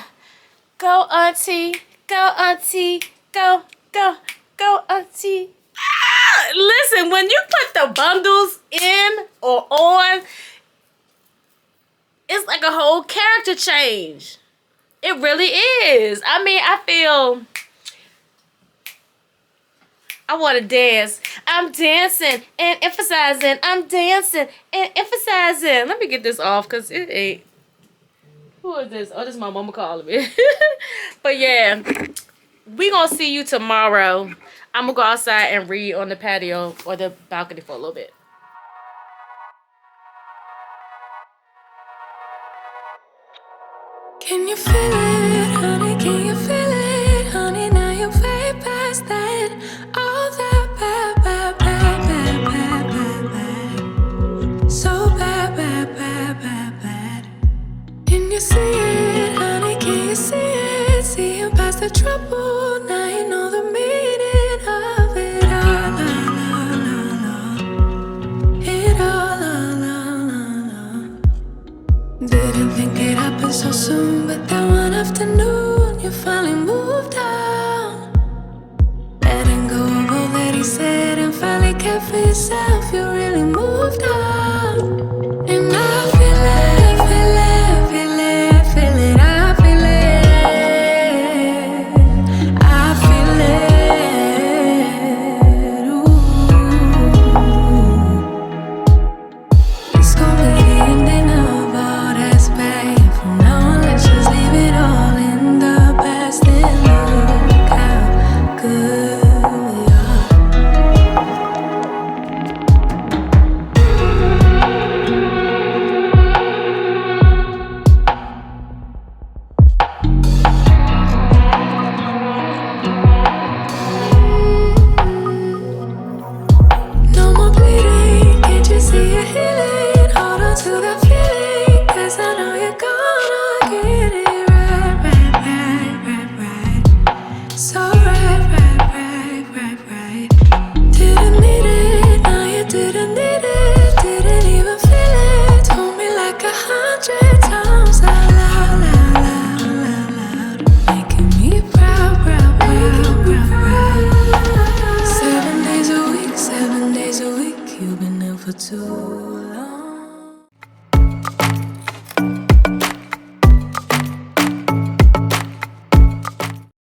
Go auntie, go auntie, go auntie. Ah, listen, when you put the bundles in or on, it's like a whole character change. It really is. I mean, I feel I want to dance. I'm dancing and emphasizing. I'm dancing and emphasizing. Let me get this off because it ain't. Who is this? Oh, this is my mama calling me. But yeah, we gonna see you tomorrow. I'm gonna go outside and read on the patio or the balcony for a little bit. Can you feel it, honey? Can you feel it, honey? Now you're way past that. All that bad, bad, bad, bad, bad, bad, bad. So bad, bad, bad, bad, bad. Can you see it, honey? Can you see it? Seeing past the trouble, now you know the meaning of it all, it all. Didn't think it happened so soon, but that one afternoon you finally moved on. Letting go of all that he said and finally cared for yourself. You really moved on. And I feel it, feel it, feel it, feel it. I feel it, I feel it. Ooh. It's gonna be the ending of all that's bad. From now on, let's just leave it all in the past and look how good we are. No more bleeding, can't you see it healing? Hold on to that feeling, 'cause I know you're gonna get it right, right, right, right, right. So right, right, right, right, right. Didn't need it, now you didn't need it. Didn't even feel it, told me like 100 times out loud, loud, loud, loud, loud. Making me proud, proud, proud, proud, proud. 7 days a week, 7 days a week. You've been there for too long.